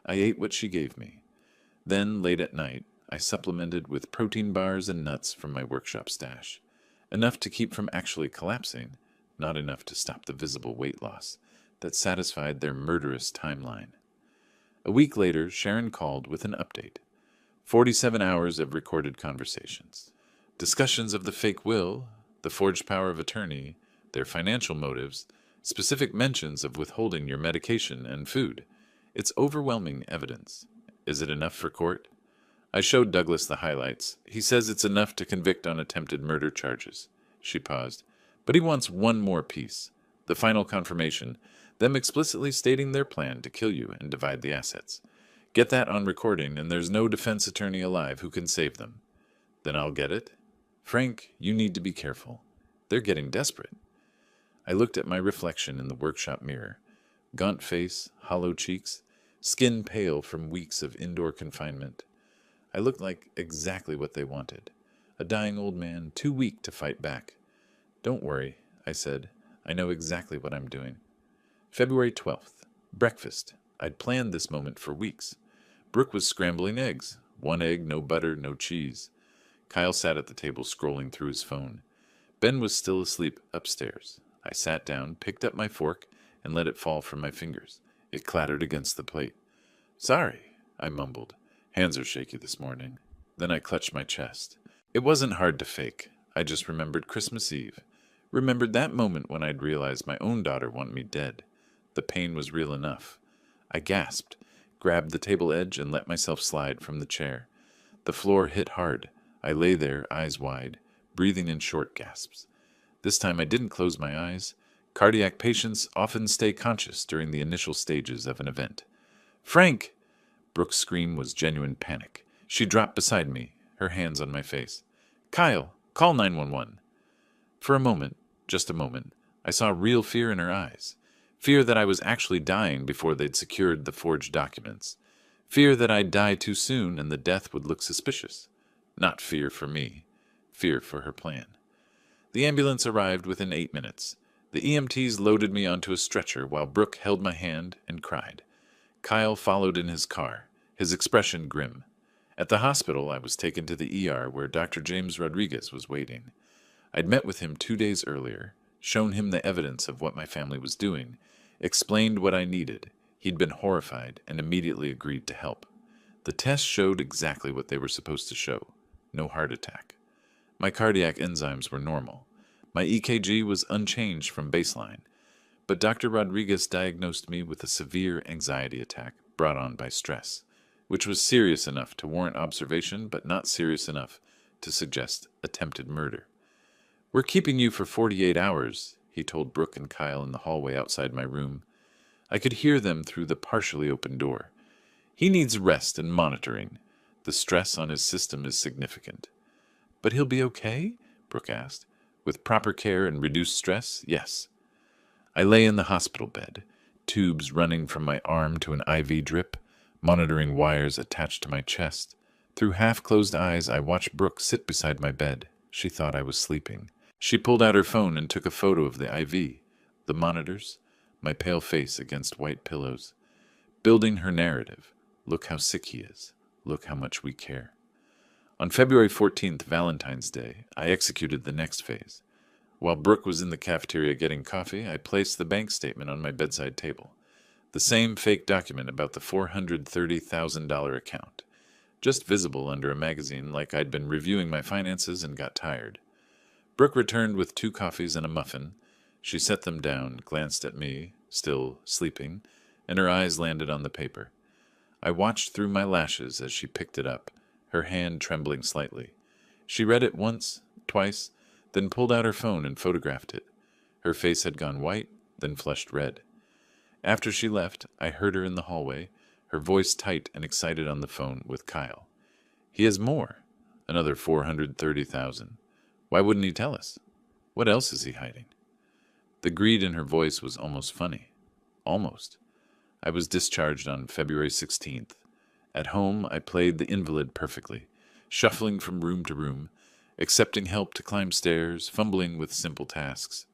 I ate what she gave me. Then, late at night, I supplemented with protein bars and nuts from my workshop stash. Enough to keep from actually collapsing, not enough to stop the visible weight loss that satisfied their murderous timeline. A week later, Sharon called with an update. 47 hours of recorded conversations. Discussions of the fake will, the forged power of attorney, their financial motives, specific mentions of withholding your medication and food. It's overwhelming evidence. Is it enough for court? I showed Douglas the highlights. He says it's enough to convict on attempted murder charges. She paused. But he wants one more piece. The final confirmation, them explicitly stating their plan to kill you and divide the assets. Get that on recording, and there's no defense attorney alive who can save them. Then I'll get it. Frank, you need to be careful. They're getting desperate. I looked at my reflection in the workshop mirror. Gaunt face, hollow cheeks, skin pale from weeks of indoor confinement. I looked like exactly what they wanted. A dying old man, too weak to fight back. Don't worry, I said. I know exactly what I'm doing. February 12th. Breakfast. I'd planned this moment for weeks. Brooke was scrambling eggs. 1 egg, no butter, no cheese. Kyle sat at the table scrolling through his phone. Ben was still asleep upstairs. I sat down, picked up my fork, and let it fall from my fingers. It clattered against the plate. Sorry, I mumbled. Hands are shaky this morning. Then I clutched my chest. It wasn't hard to fake. I just remembered Christmas Eve. Remembered that moment when I'd realized my own daughter wanted me dead. The pain was real enough. I gasped, grabbed the table edge, and let myself slide from the chair. The floor hit hard. I lay there, eyes wide, breathing in short gasps. This time I didn't close my eyes. Cardiac patients often stay conscious during the initial stages of an event. Frank! Brooke's scream was genuine panic. She dropped beside me, her hands on my face. Kyle, call 911. For a moment, just a moment, I saw real fear in her eyes. Fear that I was actually dying before they'd secured the forged documents. Fear that I'd die too soon and the death would look suspicious. Not fear for me. Fear for her plan. The ambulance arrived within 8 minutes. The EMTs loaded me onto a stretcher while Brooke held my hand and cried. Kyle followed in his car, his expression grim. At the hospital, I was taken to the ER where Dr. James Rodriguez was waiting. I'd met with him 2 days earlier, shown him the evidence of what my family was doing, explained what I needed. He'd been horrified and immediately agreed to help. The tests showed exactly what they were supposed to show. No heart attack. My cardiac enzymes were normal. My EKG was unchanged from baseline. But Dr. Rodriguez diagnosed me with a severe anxiety attack brought on by stress, which was serious enough to warrant observation but not serious enough to suggest attempted murder. We're keeping you for 48 hours, he told Brooke and Kyle in the hallway outside my room. I could hear them through the partially open door. He needs rest and monitoring. The stress on his system is significant. But he'll be okay? Brooke asked. With proper care and reduced stress, yes. I lay in the hospital bed, tubes running from my arm to an IV drip, monitoring wires attached to my chest. Through half-closed eyes, I watched Brooke sit beside my bed. She thought I was sleeping. She pulled out her phone and took a photo of the IV, the monitors, my pale face against white pillows. Building her narrative. Look how sick he is. Look how much we care. On February 14th, Valentine's Day, I executed the next phase. While Brooke was in the cafeteria getting coffee, I placed the bank statement on my bedside table. The same fake document about the $430,000 account. Just visible under a magazine like I'd been reviewing my finances and got tired. Brooke returned with 2 coffees and a muffin. She set them down, glanced at me, still sleeping, and her eyes landed on the paper. I watched through my lashes as she picked it up, her hand trembling slightly. She read it once, twice, then pulled out her phone and photographed it. Her face had gone white, then flushed red. After she left, I heard her in the hallway, her voice tight and excited on the phone with Kyle. He has more. Another $430,000. Why wouldn't he tell us? What else is he hiding? The greed in her voice was almost funny. Almost. I was discharged on February 16th. At home, I played the invalid perfectly, shuffling from room to room, accepting help to climb stairs, fumbling with simple tasks.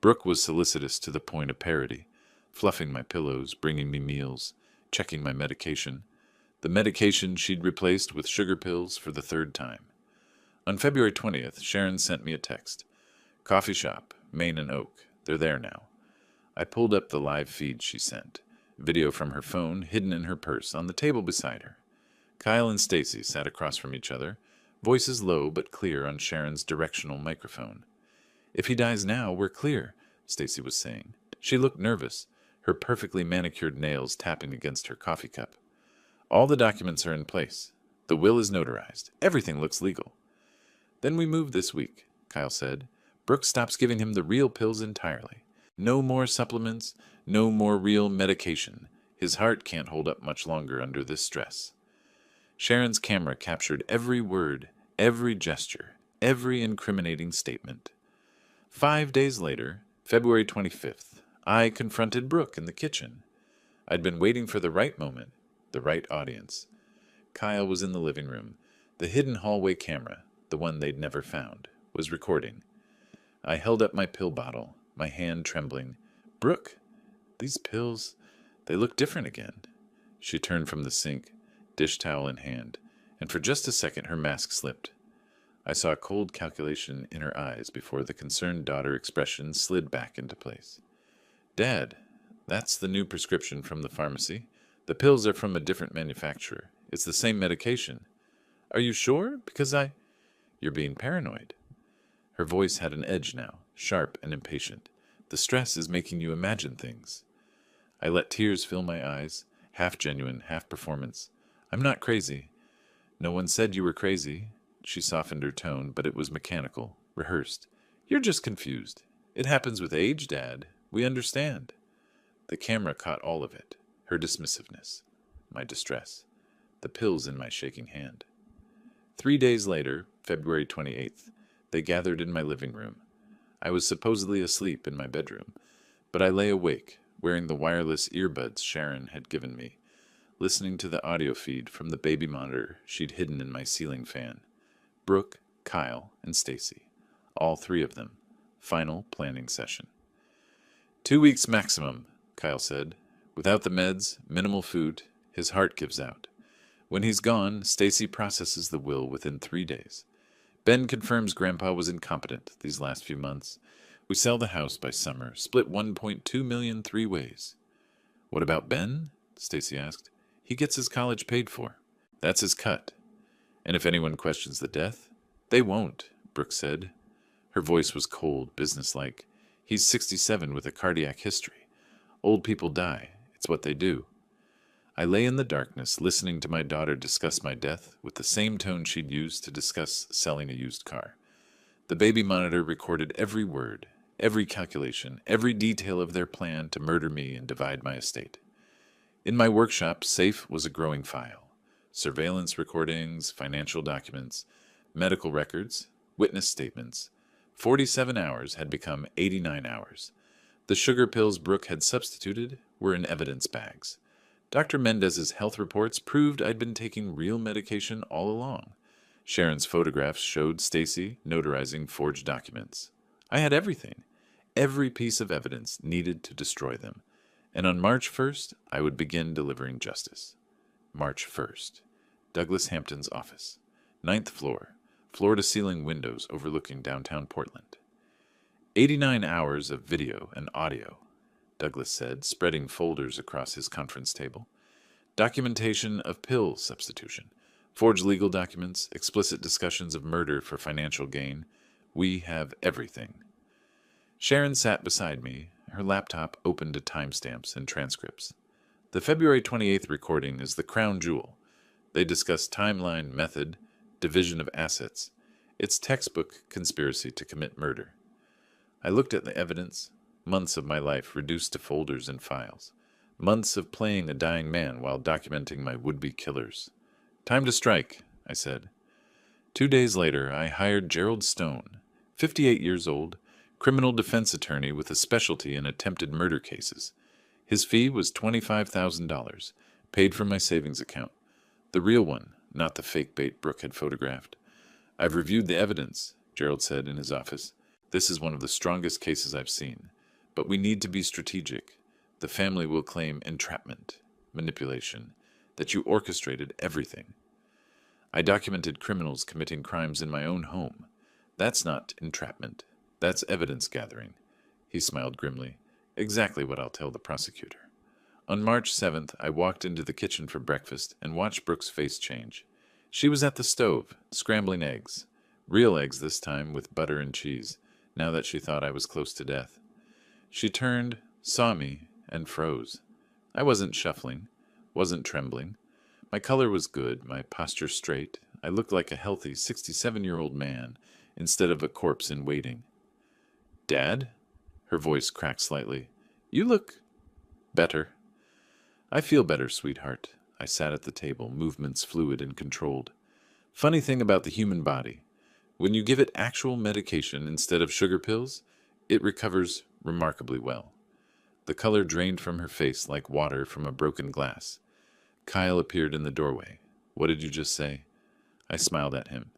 Brooke was solicitous to the point of parody, fluffing my pillows, bringing me meals, checking my medication. The medication she'd replaced with sugar pills for the 3rd time. On February 20th, Sharon sent me a text. Coffee shop, Main and Oak. They're there now. I pulled up the live feed she sent. Video from her phone, hidden in her purse, on the table beside her. Kyle and Stacy sat across from each other, voices low but clear on Sharon's directional microphone. If he dies now, we're clear, Stacy was saying. She looked nervous, her perfectly manicured nails tapping against her coffee cup. All the documents are in place. The will is notarized. Everything looks legal. Then we move this week, Kyle said. Brooke stops giving him the real pills entirely. No more supplements, no more real medication. His heart can't hold up much longer under this stress. Sharon's camera captured every word, every gesture, every incriminating statement. 5 days later, February 25th, I confronted Brooke in the kitchen. I'd been waiting for the right moment, the right audience. Kyle was in the living room. The hidden hallway camera, the one they'd never found, was recording. I held up my pill bottle, my hand trembling. Brooke, these pills, they look different again. She turned from the sink, dish towel in hand, and for just a second her mask slipped. I saw cold calculation in her eyes before the concerned daughter expression slid back into place. Dad, that's the new prescription from the pharmacy. The pills are from a different manufacturer. It's the same medication. Are you sure? You're being paranoid. Her voice had an edge now, sharp and impatient. The stress is making you imagine things. I let tears fill my eyes, half genuine, half performance. I'm not crazy. No one said you were crazy. She softened her tone, but it was mechanical, rehearsed. You're just confused. It happens with age, Dad. We understand. The camera caught all of it. Her dismissiveness, my distress, the pills in my shaking hand. 3 days later, February 28th, they gathered in my living room. I was supposedly asleep in my bedroom, but I lay awake, wearing the wireless earbuds Sharon had given me, listening to the audio feed from the baby monitor she'd hidden in my ceiling fan. Brooke, Kyle, and Stacy, all three of them. Final planning session. 2 weeks maximum, Kyle said. Without the meds, minimal food, his heart gives out. When he's gone, Stacy processes the will within 3 days. Ben confirms Grandpa was incompetent these last few months. We sell the house by summer, split $1.2 million 3 ways. What about Ben? Stacy asked. He gets his college paid for. That's his cut. And if anyone questions the death, they won't, Brooke said. Her voice was cold, businesslike. He's 67 with a cardiac history. Old people die. It's what they do. I lay in the darkness, listening to my daughter discuss my death with the same tone she'd used to discuss selling a used car. The baby monitor recorded every word, every calculation, every detail of their plan to murder me and divide my estate. In my workshop, safe was a growing file. Surveillance recordings, financial documents, medical records, witness statements. 47 hours had become 89 hours. The sugar pills Brooke had substituted were in evidence bags. Dr. Mendez's health reports proved I'd been taking real medication all along. Sharon's photographs showed Stacy notarizing forged documents. I had everything, every piece of evidence needed to destroy them. And on March 1st, I would begin delivering justice. March 1st. Douglas Hampton's office. 9th floor. Floor-to-ceiling windows overlooking downtown Portland. 89 hours of video and audio, Douglas said, spreading folders across his conference table. Documentation of pill substitution. Forged legal documents, explicit discussions of murder for financial gain. We have everything. Sharon sat beside me, her laptop open to timestamps and transcripts. The February 28th recording is the crown jewel. They discuss timeline, method, division of assets. It's textbook conspiracy to commit murder. I looked at the evidence, months of my life reduced to folders and files, months of playing a dying man while documenting my would-be killers. Time to strike, I said. 2 days later, I hired Gerald Stone, 58 years old, criminal defense attorney with a specialty in attempted murder cases. His fee was $25,000, paid from my savings account. The real one, not the fake bait Brooke had photographed. I've reviewed the evidence, Gerald said in his office. This is one of the strongest cases I've seen. But we need to be strategic. The family will claim entrapment, manipulation, that you orchestrated everything. I documented criminals committing crimes in my own home. That's not entrapment. That's evidence gathering. He smiled grimly. Exactly what I'll tell the prosecutor. On March 7th, I walked into the kitchen for breakfast and watched Brooke's face change. She was at the stove, scrambling eggs. Real eggs this time, with butter and cheese, now that she thought I was close to death. She turned, saw me, and froze. I wasn't shuffling, wasn't trembling. My color was good, my posture straight. I looked like a healthy 67-year-old man instead of a corpse in waiting. "Dad?" Her voice cracked slightly. "You look better." "I feel better, sweetheart." I sat at the table, movements fluid and controlled. Funny thing about the human body. When you give it actual medication instead of sugar pills, it recovers remarkably well. The color drained from her face like water from a broken glass. Kyle appeared in the doorway. "What did you just say?" I smiled at him.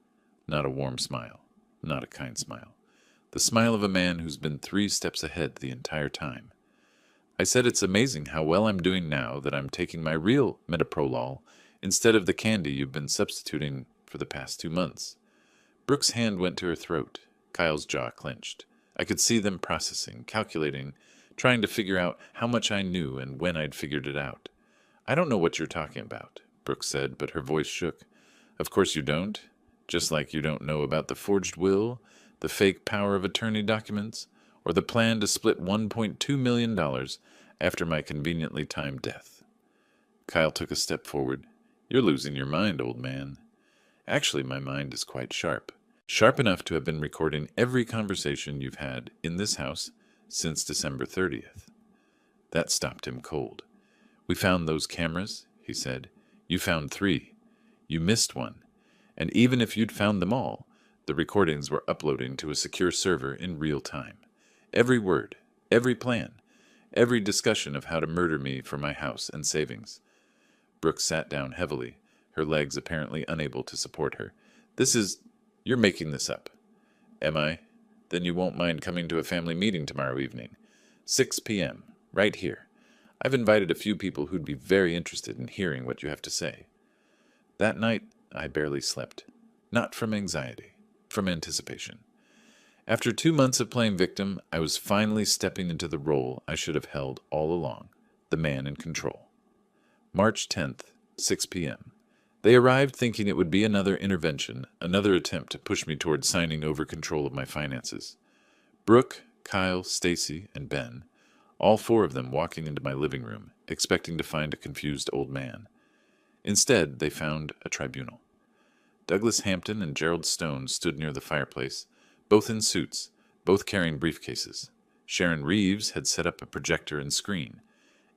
Not a warm smile. Not a kind smile. The smile of a man who's been 3 steps ahead the entire time. I said it's amazing how well I'm doing now that I'm taking my real metoprolol instead of the candy you've been substituting for the past 2 months. Brooke's hand went to her throat. Kyle's jaw clenched. I could see them processing, calculating, trying to figure out how much I knew and when I'd figured it out. "I don't know what you're talking about," Brooke said, but her voice shook. "Of course you don't. Just like you don't know about the forged will, the fake power of attorney documents, or the plan to split $1.2 million after my conveniently timed death." Kyle took a step forward. "You're losing your mind, old man." "Actually, my mind is quite sharp. Sharp enough to have been recording every conversation you've had in this house since December 30th. That stopped him cold. "We found those cameras," he said. "You found 3. You missed one. And even if you'd found them all, the recordings were uploading to a secure server in real time. Every word, every plan, every discussion of how to murder me for my house and savings." Brooke sat down heavily, her legs apparently unable to support her. "You're making this up." "Am I? Then you won't mind coming to a family meeting tomorrow evening. 6 p.m., right here. I've invited a few people who'd be very interested in hearing what you have to say." That night, I barely slept. Not from anxiety, from anticipation. After 2 months of playing victim, I was finally stepping into the role I should have held all along, the man in control. March 10th, 6 p.m. They arrived thinking it would be another intervention, another attempt to push me towards signing over control of my finances. Brooke, Kyle, Stacy, and Ben, all 4 of them walking into my living room, expecting to find a confused old man. Instead, they found a tribunal. Douglas Hampton and Gerald Stone stood near the fireplace, both in suits, both carrying briefcases. Sharon Reeves had set up a projector and screen,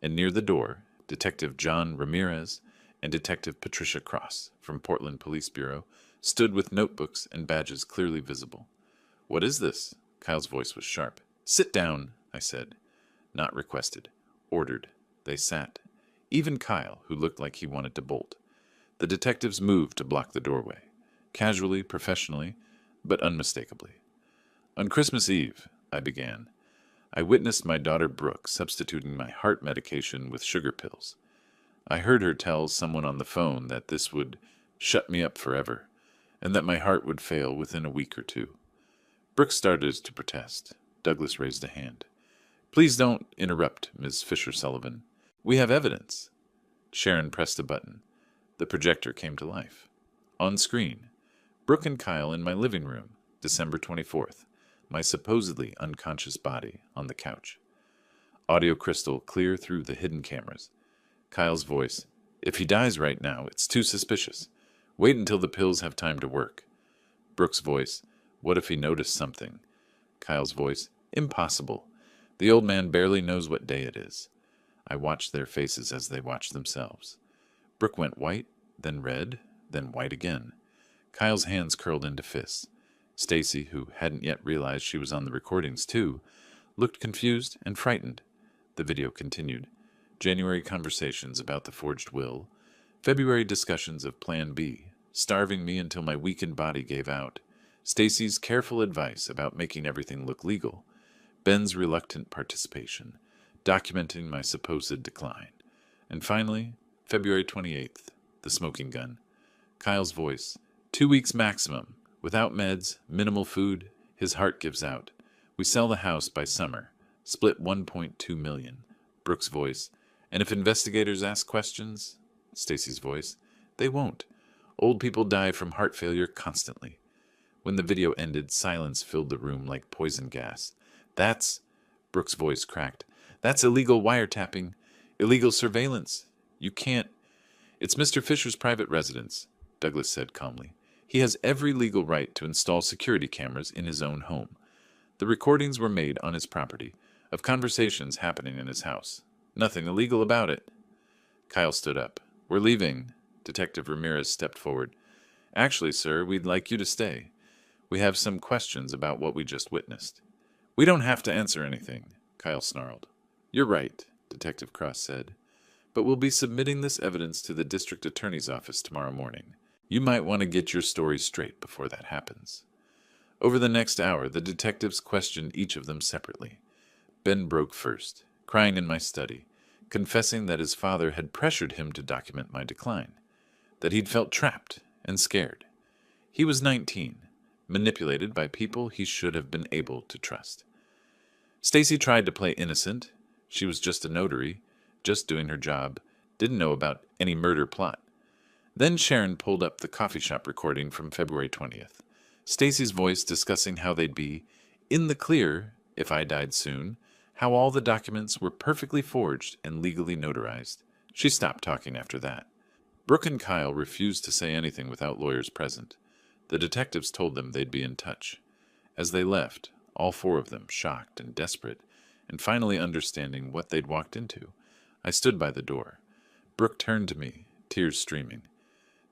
and near the door, Detective John Ramirez and Detective Patricia Cross from Portland Police Bureau stood with notebooks and badges clearly visible. "What is this?" Kyle's voice was sharp. "Sit down," I said. Not requested. Ordered. They sat. Even Kyle, who looked like he wanted to bolt. The detectives moved to block the doorway. Casually, professionally, but unmistakably. "On Christmas Eve," I began, "I witnessed my daughter Brooke substituting my heart medication with sugar pills. I heard her tell someone on the phone that this would shut me up forever, and that my heart would fail within a week or 2. Brooke started to protest. Douglas raised a hand. "Please don't interrupt, Ms. Fisher-Sullivan. We have evidence." Sharon pressed a button. The projector came to life. On screen, Brooke and Kyle in my living room, December 24th, my supposedly unconscious body on the couch. Audio crystal clear through the hidden cameras. Kyle's voice, "If he dies right now, it's too suspicious. Wait until the pills have time to work." Brooke's voice, "What if he noticed something?" Kyle's voice, "Impossible. The old man barely knows what day it is." I watched their faces as they watched themselves. Brooke went white, then red, then white again. Kyle's hands curled into fists. Stacy, who hadn't yet realized she was on the recordings too, looked confused and frightened. The video continued. January conversations about the forged will. February discussions of Plan B, starving me until my weakened body gave out. Stacy's careful advice about making everything look legal. Ben's reluctant participation, documenting my supposed decline. And finally, February 28th, the smoking gun. Kyle's voice, 2 weeks maximum, without meds, minimal food, his heart gives out. We sell the house by summer, split 1.2 million. Brooke's voice, and if investigators ask questions, Stacy's voice, they won't. Old people die from heart failure constantly. When the video ended, silence filled the room like poison gas. Brooke's voice cracked. That's illegal wiretapping, illegal surveillance. You can't. It's Mr. Fisher's private residence, Douglas said calmly. He has every legal right to install security cameras in his own home. The recordings were made on his property, of conversations happening in his house. Nothing illegal about it. Kyle stood up. We're leaving. Detective Ramirez stepped forward. Actually, sir, we'd like you to stay. We have some questions about what we just witnessed. We don't have to answer anything, Kyle snarled. You're right, Detective Cross said. But we'll be submitting this evidence to the district attorney's office tomorrow morning. You might want to get your story straight before that happens. Over the next hour, the detectives questioned each of them separately. Ben broke first, crying in my study, confessing that his father had pressured him to document my decline, that he'd felt trapped and scared. He was 19, manipulated by people he should have been able to trust. Stacy tried to play innocent. She was just a notary, just doing her job, didn't know about any murder plot. Then Sharon pulled up the coffee shop recording from February 20th. Stacy's voice discussing how they'd be in the clear if I died soon, how all the documents were perfectly forged and legally notarized. She stopped talking after that. Brooke and Kyle refused to say anything without lawyers present. The detectives told them they'd be in touch. As they left, all four of them, shocked and desperate, and finally understanding what they'd walked into, I stood by the door. Brooke turned to me, tears streaming.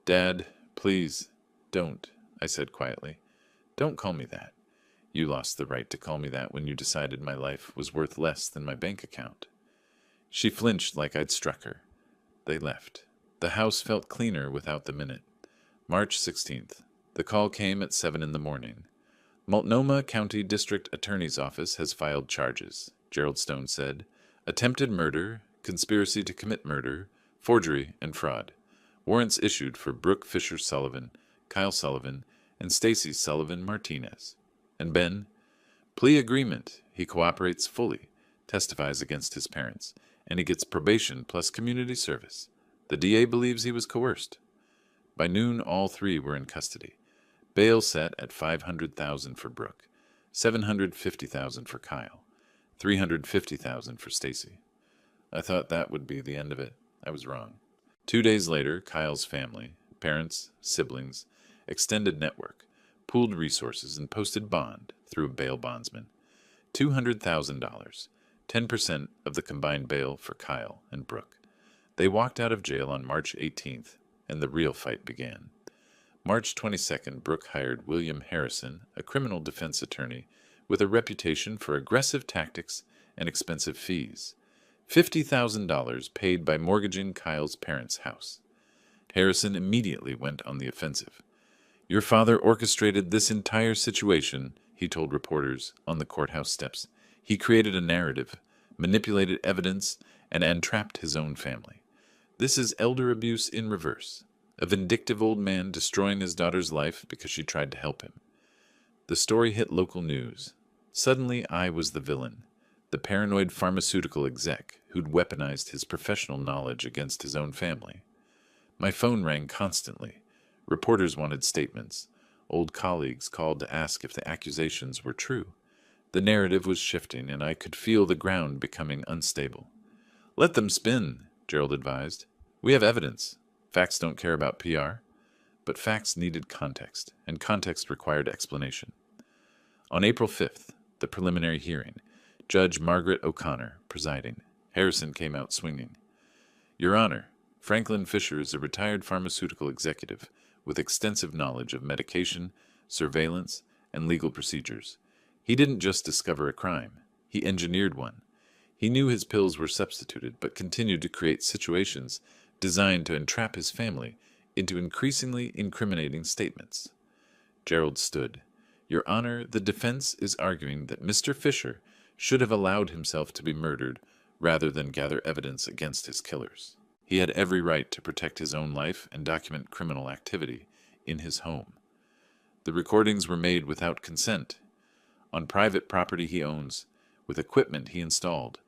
Dad, please, don't, I said quietly. Don't call me that. You lost the right to call me that when you decided my life was worth less than my bank account. She flinched like I'd struck her. They left. The house felt cleaner without the minute. March 16th. The call came at 7 in the morning. Multnomah County District Attorney's Office has filed charges, Gerald Stone said. Attempted murder, conspiracy to commit murder, forgery, and fraud. Warrants issued for Brooke Fisher Sullivan, Kyle Sullivan, and Stacy Sullivan Martinez. And Ben? Plea agreement. He cooperates fully, testifies against his parents, and he gets probation plus community service. The DA believes he was coerced. By noon, all three were in custody. Bail set at $500,000 for Brooke, $750,000 for Kyle, $350,000 for Stacy. I thought that would be the end of it. I was wrong. 2 days later, Kyle's family, parents, siblings, extended network, pooled resources and posted bond through a bail bondsman. $200,000, 10% of the combined bail for Kyle and Brooke. They walked out of jail on March 18th, and the real fight began. March 22nd, Brooke hired William Harrison, a criminal defense attorney with a reputation for aggressive tactics and expensive fees. $50,000 paid by mortgaging Kyle's parents' house. Harrison immediately went on the offensive. Your father orchestrated this entire situation, he told reporters on the courthouse steps. He created a narrative, manipulated evidence, and entrapped his own family. This is elder abuse in reverse. A vindictive old man destroying his daughter's life because she tried to help him. The story hit local news. Suddenly, I was the villain, the paranoid pharmaceutical exec who'd weaponized his professional knowledge against his own family. My phone rang constantly. Reporters wanted statements. Old colleagues called to ask if the accusations were true. The narrative was shifting, and I could feel the ground becoming unstable. Let them spin, Gerald advised. We have evidence. Facts don't care about PR. But facts needed context, and context required explanation. On April 5th, the preliminary hearing, Judge Margaret O'Connor presiding. Harrison came out swinging. Your Honor, Franklin Fisher is a retired pharmaceutical executive with extensive knowledge of medication, surveillance, and legal procedures. He didn't just discover a crime. He engineered one. He knew his pills were substituted, but continued to create situations designed to entrap his family into increasingly incriminating statements. Gerald stood. Your Honor, the defense is arguing that Mr. Fisher should have allowed himself to be murdered rather than gather evidence against his killers. He had every right to protect his own life and document criminal activity in his home. The recordings were made without consent, on private property he owns, with equipment he installed,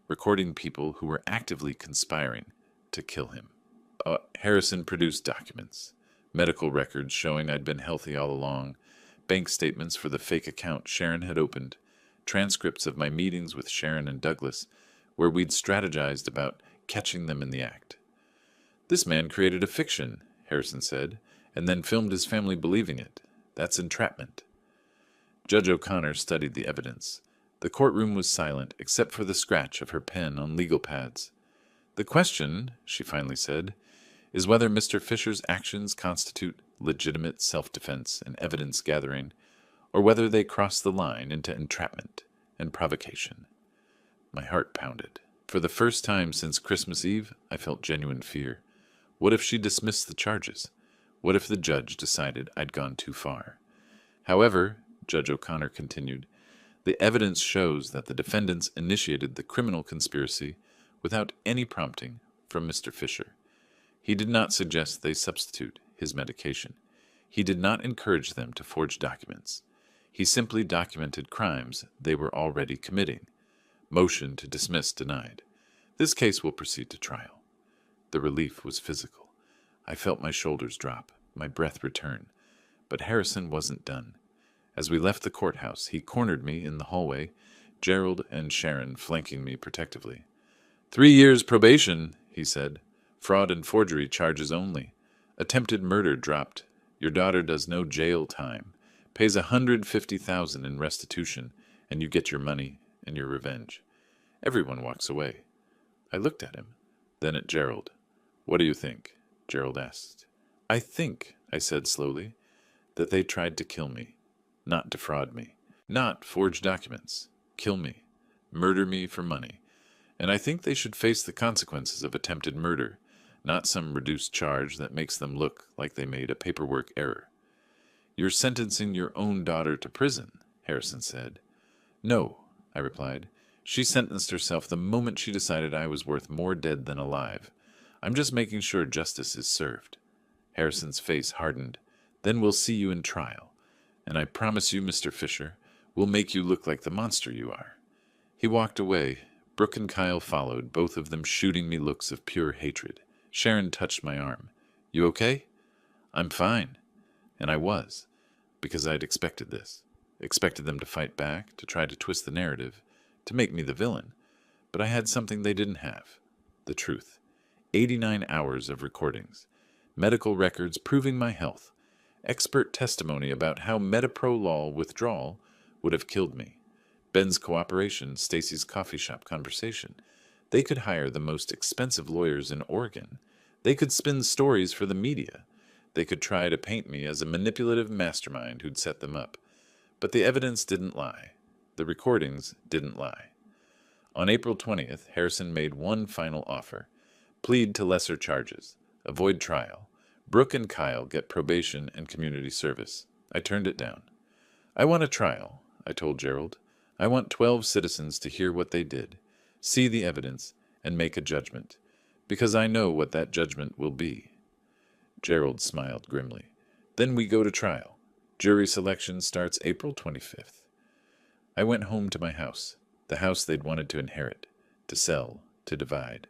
recording people who were actively conspiring to kill him. Harrison produced documents, medical records showing I'd been healthy all along, bank statements for the fake account Sharon had opened, transcripts of my meetings with Sharon and Douglas, where we'd strategized about catching them in the act. "This man created a fiction," Harrison said, "and then filmed his family believing it. That's entrapment." Judge O'Connor studied the evidence. The courtroom was silent except for the scratch of her pen on legal pads. "The question," she finally said, "is whether Mr. Fisher's actions constitute legitimate self-defense and evidence gathering, or whether they cross the line into entrapment and provocation." My heart pounded. For the first time since Christmas Eve, I felt genuine fear. What if she dismissed the charges? What if the judge decided I'd gone too far? However, Judge O'Connor continued, the evidence shows that the defendants initiated the criminal conspiracy without any prompting from Mr. Fisher. He did not suggest they substitute his medication. He did not encourage them to forge documents. He simply documented crimes they were already committing. Motion to dismiss denied. This case will proceed to trial. The relief was physical. I felt my shoulders drop, my breath return. But Harrison wasn't done. As we left the courthouse, he cornered me in the hallway, Gerald and Sharon flanking me protectively. 3 years probation, he said. Fraud and forgery charges only. Attempted murder dropped. Your daughter does no jail time. Pays $150,000 in restitution, and you get your money and your revenge. Everyone walks away. I looked at him, then at Gerald. What do you think? Gerald asked. I think, I said slowly, that they tried to kill me, not defraud me, not forge documents, kill me, murder me for money. And I think they should face the consequences of attempted murder, not some reduced charge that makes them look like they made a paperwork error. You're sentencing your own daughter to prison, Harrison said. No, I replied. She sentenced herself the moment she decided I was worth more dead than alive. I'm just making sure justice is served. Harrison's face hardened. Then we'll see you in trial. And I promise you, Mr. Fisher, we'll make you look like the monster you are. He walked away. Brooke and Kyle followed, both of them shooting me looks of pure hatred. Sharon touched my arm. You okay? I'm fine. And I was, because I'd expected this. Expected them to fight back, to try to twist the narrative, to make me the villain. But I had something they didn't have. The truth. 89 hours of recordings. Medical records proving my health. Expert testimony about how metoprolol withdrawal would have killed me. Ben's cooperation, Stacy's coffee shop conversation. They could hire the most expensive lawyers in Oregon. They could spin stories for the media. They could try to paint me as a manipulative mastermind who'd set them up. But the evidence didn't lie. The recordings didn't lie. On April 20th, Harrison made one final offer. Plead to lesser charges. Avoid trial. Brooke and Kyle get probation and community service. I turned it down. I want a trial, I told Gerald. I want 12 citizens to hear what they did, see the evidence, and make a judgment, because I know what that judgment will be. Gerald smiled grimly. Then we go to trial. Jury selection starts April 25th. I went home to my house, the house they'd wanted to inherit, to sell, to divide.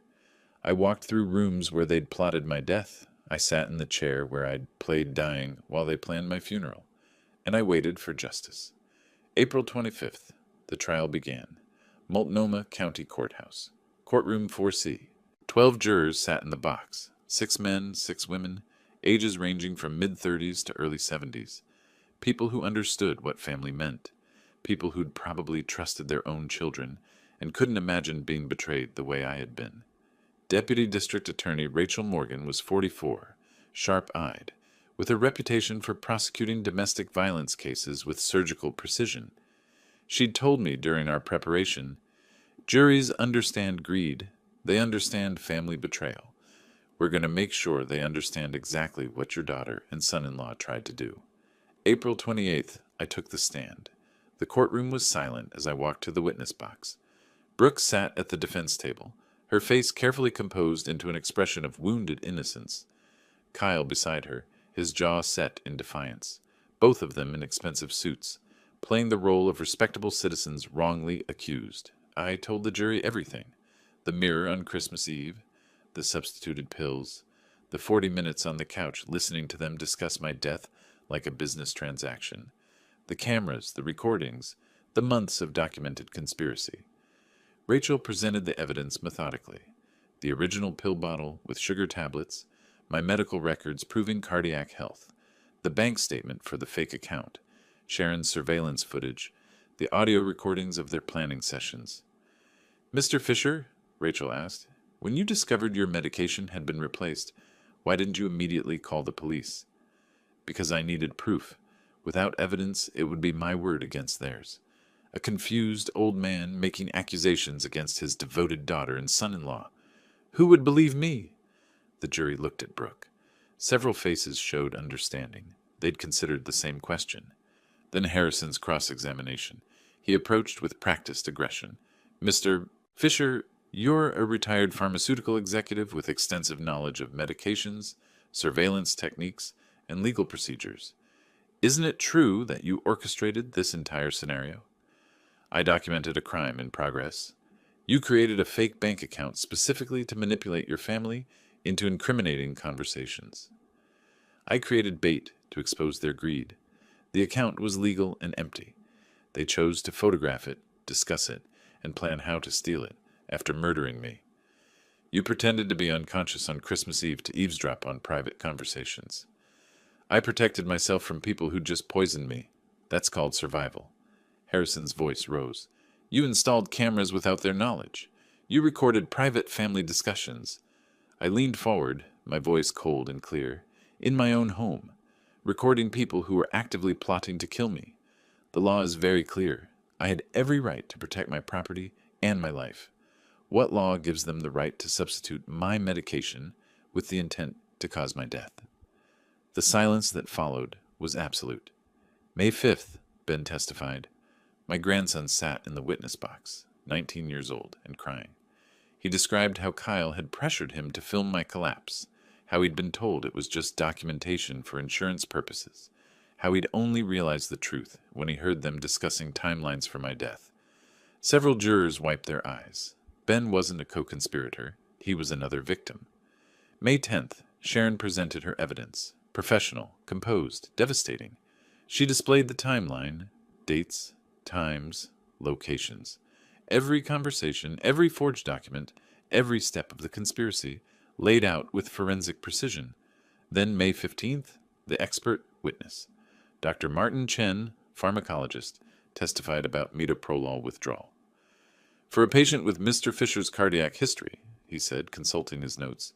I walked through rooms where they'd plotted my death. I sat in the chair where I'd played dying while they planned my funeral, and I waited for justice. April 25th, the trial began. Multnomah County Courthouse. Courtroom 4C. 12 jurors sat in the box. 6 men, 6 women, ages ranging from mid-30s to early 70s. People who understood what family meant. People who'd probably trusted their own children and couldn't imagine being betrayed the way I had been. Deputy District Attorney Rachel Morgan was 44, sharp-eyed, with a reputation for prosecuting domestic violence cases with surgical precision. She'd told me during our preparation, juries understand greed, they understand family betrayal. We're going to make sure they understand exactly what your daughter and son-in-law tried to do. April 28th, I took the stand. The courtroom was silent as I walked to the witness box. Brooke sat at the defense table, her face carefully composed into an expression of wounded innocence. Kyle beside her, his jaw set in defiance, both of them in expensive suits, playing the role of respectable citizens wrongly accused. I told the jury everything. The mirror on Christmas Eve, the substituted pills, the 40 minutes on the couch listening to them discuss my death like a business transaction, the cameras, the recordings, the months of documented conspiracy. Rachel presented the evidence methodically. The original pill bottle with sugar tablets, my medical records proving cardiac health, the bank statement for the fake account, Sharon's surveillance footage, the audio recordings of their planning sessions. "Mr. Fisher," Rachel asked, "when you discovered your medication had been replaced, why didn't you immediately call the police?" "Because I needed proof. Without evidence, it would be my word against theirs. A confused old man making accusations against his devoted daughter and son-in-law. Who would believe me?" The jury looked at Brooke. Several faces showed understanding. They'd considered the same question. Then Harrison's cross-examination. He approached with practiced aggression. "Mr. Fisher, you're a retired pharmaceutical executive with extensive knowledge of medications, surveillance techniques, and legal procedures. Isn't it true that you orchestrated this entire scenario?" "I documented a crime in progress. You created a fake bank account specifically to manipulate your family into incriminating conversations." "I created bait to expose their greed. The account was legal and empty. They chose to photograph it, discuss it, and plan how to steal it, after murdering me. You pretended to be unconscious on Christmas Eve to eavesdrop on private conversations. I protected myself from people who just poisoned me. That's called survival." Harrison's voice rose. "You installed cameras without their knowledge. You recorded private family discussions." I leaned forward, my voice cold and clear, "in my own home, recording people who were actively plotting to kill me. The law is very clear. I had every right to protect my property and my life. What law gives them the right to substitute my medication with the intent to cause my death?" The silence that followed was absolute. "May 5th, Ben testified. My grandson sat in the witness box, 19 years old, and crying. He described how Kyle had pressured him to film my collapse, how he'd been told it was just documentation for insurance purposes, how he'd only realized the truth when he heard them discussing timelines for my death. Several jurors wiped their eyes. Ben wasn't a co-conspirator. He was another victim. May 10th, Sharon presented her evidence. Professional, composed, devastating. She displayed the timeline, dates, times, locations. Every conversation, every forged document, every step of the conspiracy, laid out with forensic precision. Then May 15th, the expert witness, Dr. Martin Chen, pharmacologist, testified about metoprolol withdrawal. "For a patient with Mr. Fisher's cardiac history," he said, consulting his notes,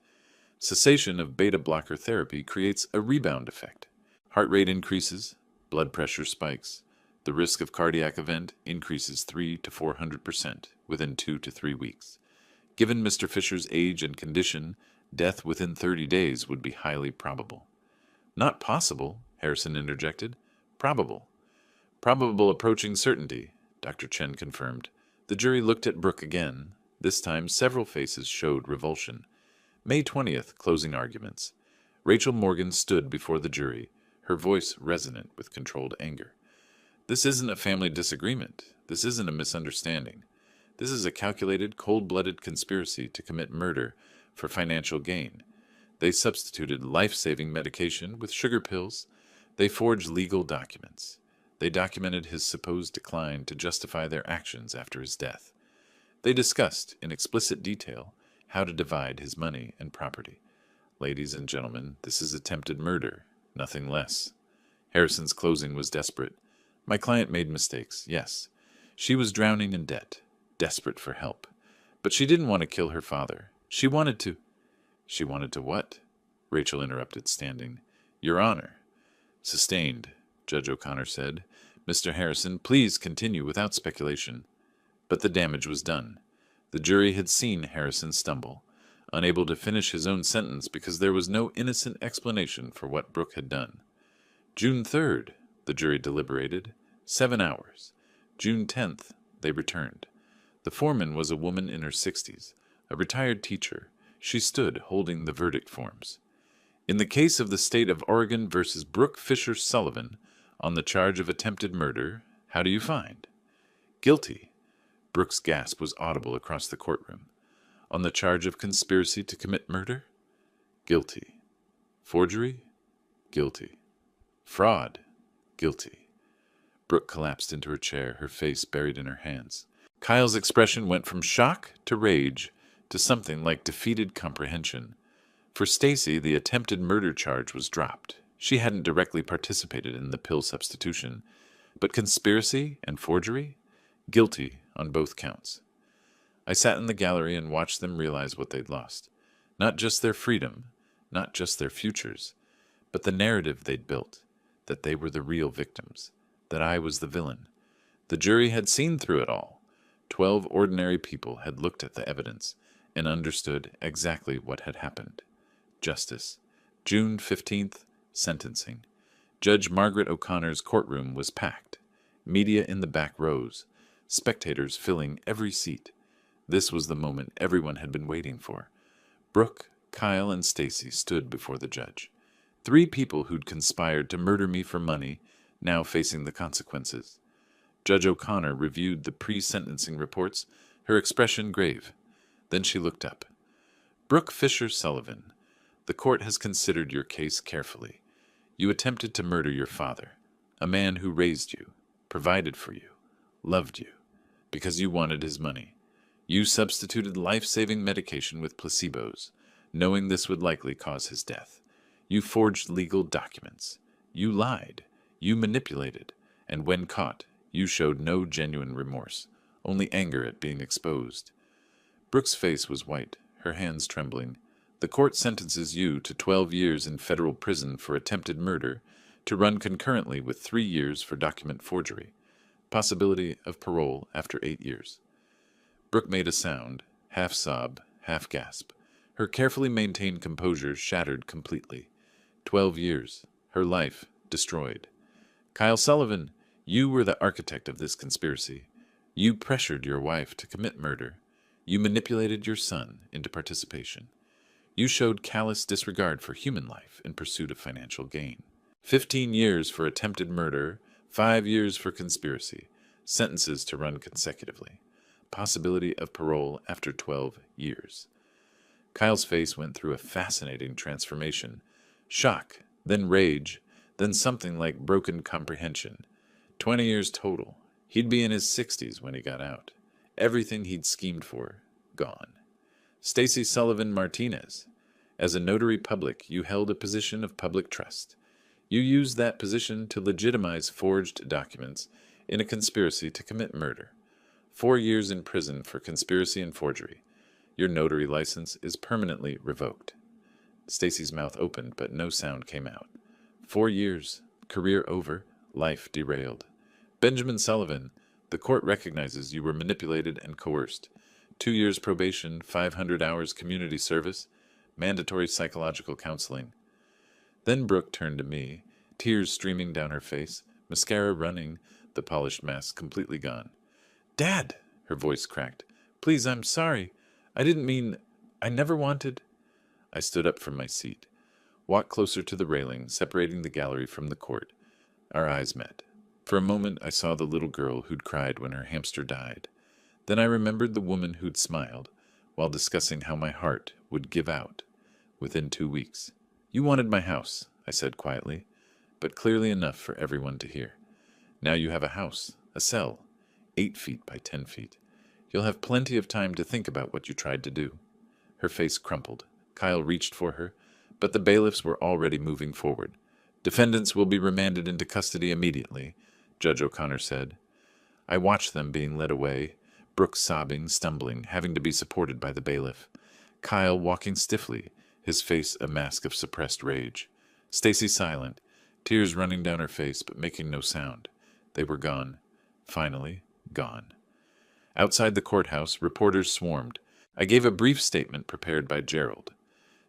"cessation of beta blocker therapy creates a rebound effect. Heart rate increases, blood pressure spikes. The risk of cardiac event increases 300 to 400% within 2 to 3 weeks. Given Mr. Fisher's age and condition, death within 30 days would be highly probable." "Not possible," Harrison interjected. "Probable." "Probable approaching certainty," Dr. Chen confirmed. The jury looked at Brooke again. This time several faces showed revulsion. May 20th, closing arguments. Rachel Morgan stood before the jury, her voice resonant with controlled anger. "This isn't a family disagreement. This isn't a misunderstanding. This is a calculated, cold-blooded conspiracy to commit murder for financial gain. They substituted life-saving medication with sugar pills. They forged legal documents. They documented his supposed decline to justify their actions after his death. They discussed, in explicit detail, how to divide his money and property. Ladies and gentlemen, this is attempted murder, nothing less." Harrison's closing was desperate. "My client made mistakes, yes. She was drowning in debt, desperate for help. But she didn't want to kill her father. She wanted to—" "She wanted to what?" Rachel interrupted, standing. "Your Honor." "Sustained," Judge O'Connor said. "Mr. Harrison, please continue without speculation." But the damage was done. The jury had seen Harrison stumble, unable to finish his own sentence because there was no innocent explanation for what Brooke had done. June 3rd, the jury deliberated. 7 hours. June 10th, they returned. The foreman was a woman in her 60s, a retired teacher. She stood holding the verdict forms. "In the case of the state of Oregon versus Brooke Fisher Sullivan, on the charge of attempted murder, how do you find?" "Guilty." Brooke's gasp was audible across the courtroom. "On the charge of conspiracy to commit murder?" "Guilty." "Forgery?" "Guilty." "Fraud?" "Guilty." Brooke collapsed into her chair, her face buried in her hands. Kyle's expression went from shock to rage to something like defeated comprehension. For Stacy, the attempted murder charge was dropped. She hadn't directly participated in the pill substitution, but conspiracy and forgery? Guilty on both counts. I sat in the gallery and watched them realize what they'd lost. Not just their freedom, not just their futures, but the narrative they'd built, that they were the real victims, that I was the villain. The jury had seen through it all. 12 ordinary people had looked at the evidence and understood exactly what had happened. Justice. June 15th, sentencing. Judge Margaret O'Connor's courtroom was packed. Media in the back rows. Spectators filling every seat. This was the moment everyone had been waiting for. Brooke, Kyle, and Stacy stood before the judge. 3 people who'd conspired to murder me for money, now facing the consequences. Judge O'Connor reviewed the pre-sentencing reports, her expression grave. Then she looked up. Brooke Fisher Sullivan, the court has considered your case carefully. You attempted to murder your father, a man who raised you, provided for you, loved you, because you wanted his money. You substituted life-saving medication with placebos, knowing this would likely cause his death. You forged legal documents. You lied. You manipulated. And when caught, you showed no genuine remorse, only anger at being exposed. Brooke's face was white, her hands trembling. The court sentences you to 12 years in federal prison for attempted murder, to run concurrently with 3 years for document forgery. Possibility of parole after 8 years. Brooke made a sound, half sob, half gasp. Her carefully maintained composure shattered completely. 12 years. Her life destroyed. Kyle Sullivan, you were the architect of this conspiracy. You pressured your wife to commit murder. You manipulated your son into participation. You showed callous disregard for human life in pursuit of financial gain. 15 years for attempted murder, 5 years for conspiracy, sentences to run consecutively. Possibility of parole after 12 years. Kyle's face went through a fascinating transformation. Shock, then rage, then something like broken comprehension. 20 years total. He'd be in his 60s when he got out. Everything he'd schemed for, gone. Stacy Sullivan Martinez. As a notary public, you held a position of public trust. You used that position to legitimize forged documents in a conspiracy to commit murder. 4 years in prison for conspiracy and forgery. Your notary license is permanently revoked. Stacy's mouth opened, but no sound came out. 4 years, career over, life derailed. Benjamin Sullivan, the court recognizes you were manipulated and coerced. 2 years probation, 500 hours community service, mandatory psychological counseling. Then Brooke turned to me, tears streaming down her face, mascara running, the polished mask completely gone. "Dad," her voice cracked. "Please, I'm sorry. I didn't mean... I never wanted..." I stood up from my seat, walked closer to the railing, separating the gallery from the court. Our eyes met. For a moment, I saw the little girl who'd cried when her hamster died. Then I remembered the woman who'd smiled, while discussing how my heart would give out within 2 weeks. "You wanted my house," I said quietly, but clearly enough for everyone to hear. "Now you have a house, a cell, 8 feet by 10 feet. You'll have plenty of time to think about what you tried to do." Her face crumpled. Kyle reached for her, but the bailiffs were already moving forward. "Defendants will be remanded into custody immediately," Judge O'Connor said. I watched them being led away, Brooke sobbing, stumbling, having to be supported by the bailiff. Kyle walking stiffly, his face a mask of suppressed rage. Stacy silent, tears running down her face but making no sound. They were gone. Finally, gone. Outside the courthouse, reporters swarmed. I gave a brief statement prepared by Gerald.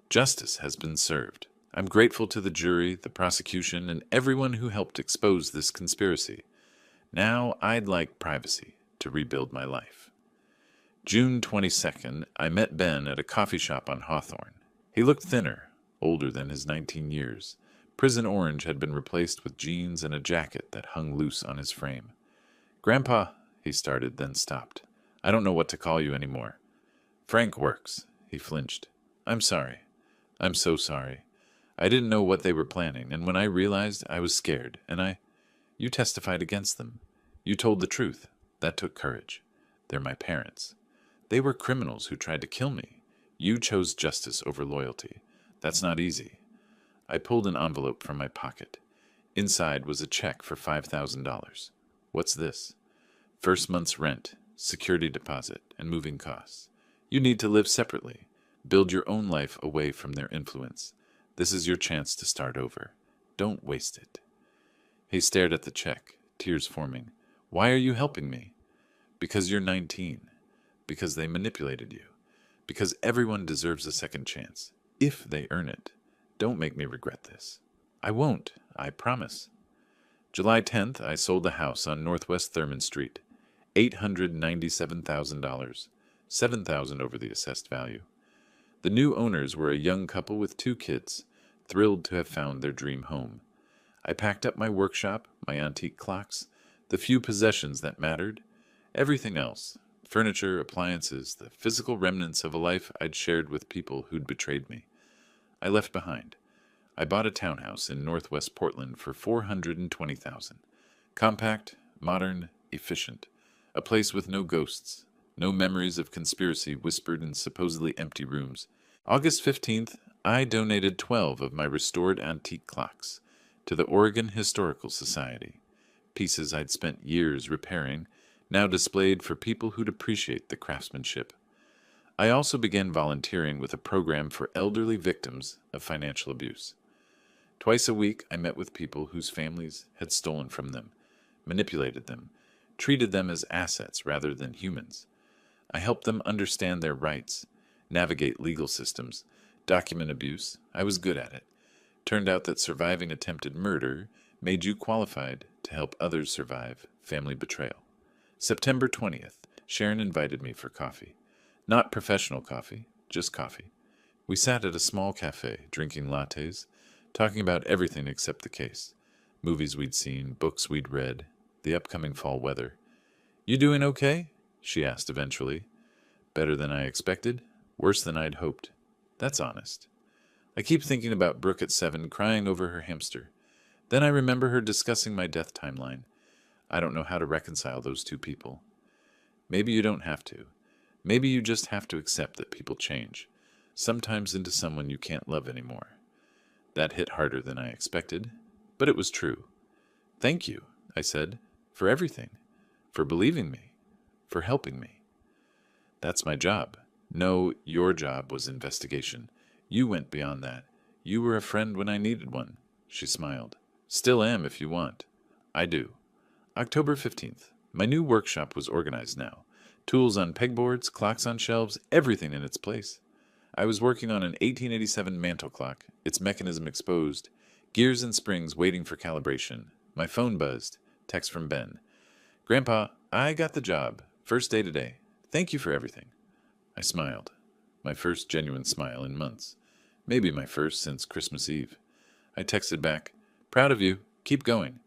"Justice has been served. I'm grateful to the jury, the prosecution, and everyone who helped expose this conspiracy. Now I'd like privacy to rebuild my life." June 22nd, I met Ben at a coffee shop on Hawthorne. He looked thinner, older than his 19 years. Prison orange had been replaced with jeans and a jacket that hung loose on his frame. "Grandpa," he started, then stopped. "I don't know what to call you anymore." "Frank works." He flinched. "I'm sorry. I'm so sorry. I didn't know what they were planning, and when I realized, I was scared, and You testified against them. You told the truth. That took courage. They're my parents. They were criminals who tried to kill me. You chose justice over loyalty. That's not easy. I pulled an envelope from my pocket. Inside was a check for $5,000. What's this? First month's rent, security deposit, and moving costs. You need to live separately. Build your own life away from their influence. This is your chance to start over. Don't waste it. He stared at the check, tears forming. Why are you helping me? Because you're 19. Because they manipulated you. Because everyone deserves a second chance, if they earn it. Don't make me regret this. I won't, I promise. July 10th, I sold a house on Northwest Thurman Street. $897,000. $7,000 over the assessed value. The new owners were a young couple with 2 kids, thrilled to have found their dream home. I packed up my workshop, my antique clocks, the few possessions that mattered, everything else, furniture, appliances, the physical remnants of a life I'd shared with people who'd betrayed me. I left behind. I bought a townhouse in northwest Portland for $420,000. Compact, modern, efficient. A place with no ghosts, no memories of conspiracy whispered in supposedly empty rooms. August 15th, I donated 12 of my restored antique clocks to the Oregon Historical Society. Pieces I'd spent years repairing, now displayed for people who'd appreciate the craftsmanship. I also began volunteering with a program for elderly victims of financial abuse. Twice a week, I met with people whose families had stolen from them, manipulated them, treated them as assets rather than humans. I helped them understand their rights, navigate legal systems, document abuse. I was good at it. Turned out that surviving attempted murder made you qualified to help others survive family betrayal. September 20th, Sharon invited me for coffee. Not professional coffee, just coffee. We sat at a small cafe, drinking lattes, talking about everything except the case. Movies we'd seen, books we'd read, the upcoming fall weather. You doing okay? She asked eventually. Better than I expected, worse than I'd hoped. That's honest. I keep thinking about Brooke at 7 crying over her hamster. Then I remember her discussing my death timeline. I don't know how to reconcile those two people. Maybe you don't have to. Maybe you just have to accept that people change, sometimes into someone you can't love anymore. That hit harder than I expected, but it was true. Thank you, I said, for everything, for believing me, for helping me. That's my job. No, your job was investigation. You went beyond that. You were a friend when I needed one. She smiled. Still am if you want. I do. October 15th. My new workshop was organized now. Tools on pegboards, clocks on shelves, everything in its place. I was working on an 1887 mantel clock, its mechanism exposed, gears and springs waiting for calibration. My phone buzzed. Text from Ben. Grandpa, I got the job. First day today. Thank you for everything. I smiled. My first genuine smile in months. Maybe my first since Christmas Eve. I texted back, proud of you. Keep going.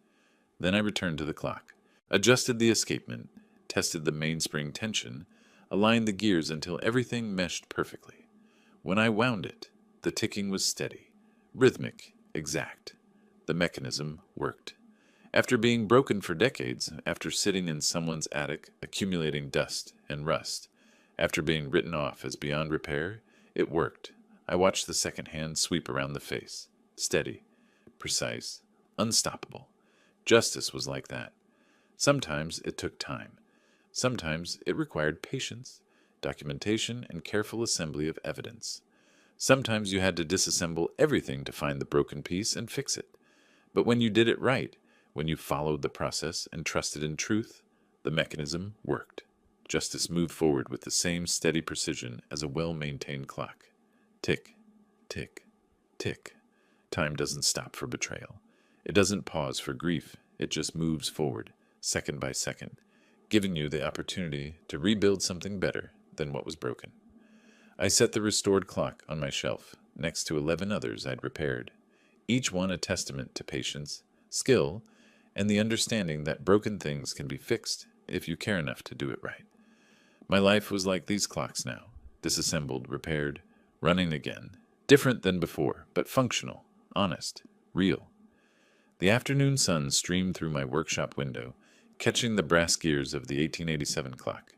Then I returned to the clock, adjusted the escapement, tested the mainspring tension, aligned the gears until everything meshed perfectly. When I wound it, the ticking was steady, rhythmic, exact. The mechanism worked. After being broken for decades, after sitting in someone's attic, accumulating dust and rust, after being written off as beyond repair, it worked. I watched the second hand sweep around the face. Steady, precise, unstoppable. Justice was like that. Sometimes it took time. Sometimes it required patience, documentation, and careful assembly of evidence. Sometimes you had to disassemble everything to find the broken piece and fix it. But when you did it right, when you followed the process and trusted in truth, the mechanism worked. Justice moved forward with the same steady precision as a well-maintained clock. Tick, tick, tick. Time doesn't stop for betrayal. It doesn't pause for grief. It just moves forward, second by second, giving you the opportunity to rebuild something better than what was broken. I set the restored clock on my shelf, next to 11 others I'd repaired, each one a testament to patience, skill, and the understanding that broken things can be fixed if you care enough to do it right. My life was like these clocks now, disassembled, repaired, running again, different than before, but functional, honest, real. The afternoon sun streamed through my workshop window, catching the brass gears of the 1887 clock.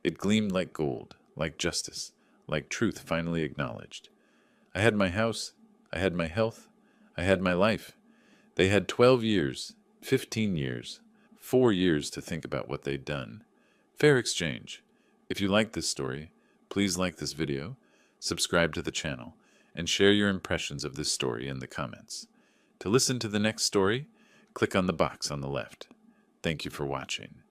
It gleamed like gold, like justice, like truth finally acknowledged. I had my house, I had my health, I had my life. They had 12 years, 15 years, 4 years to think about what they'd done. Fair exchange. If you like this story, please like this video, subscribe to the channel, and share your impressions of this story in the comments. To listen to the next story, click on the box on the left. Thank you for watching.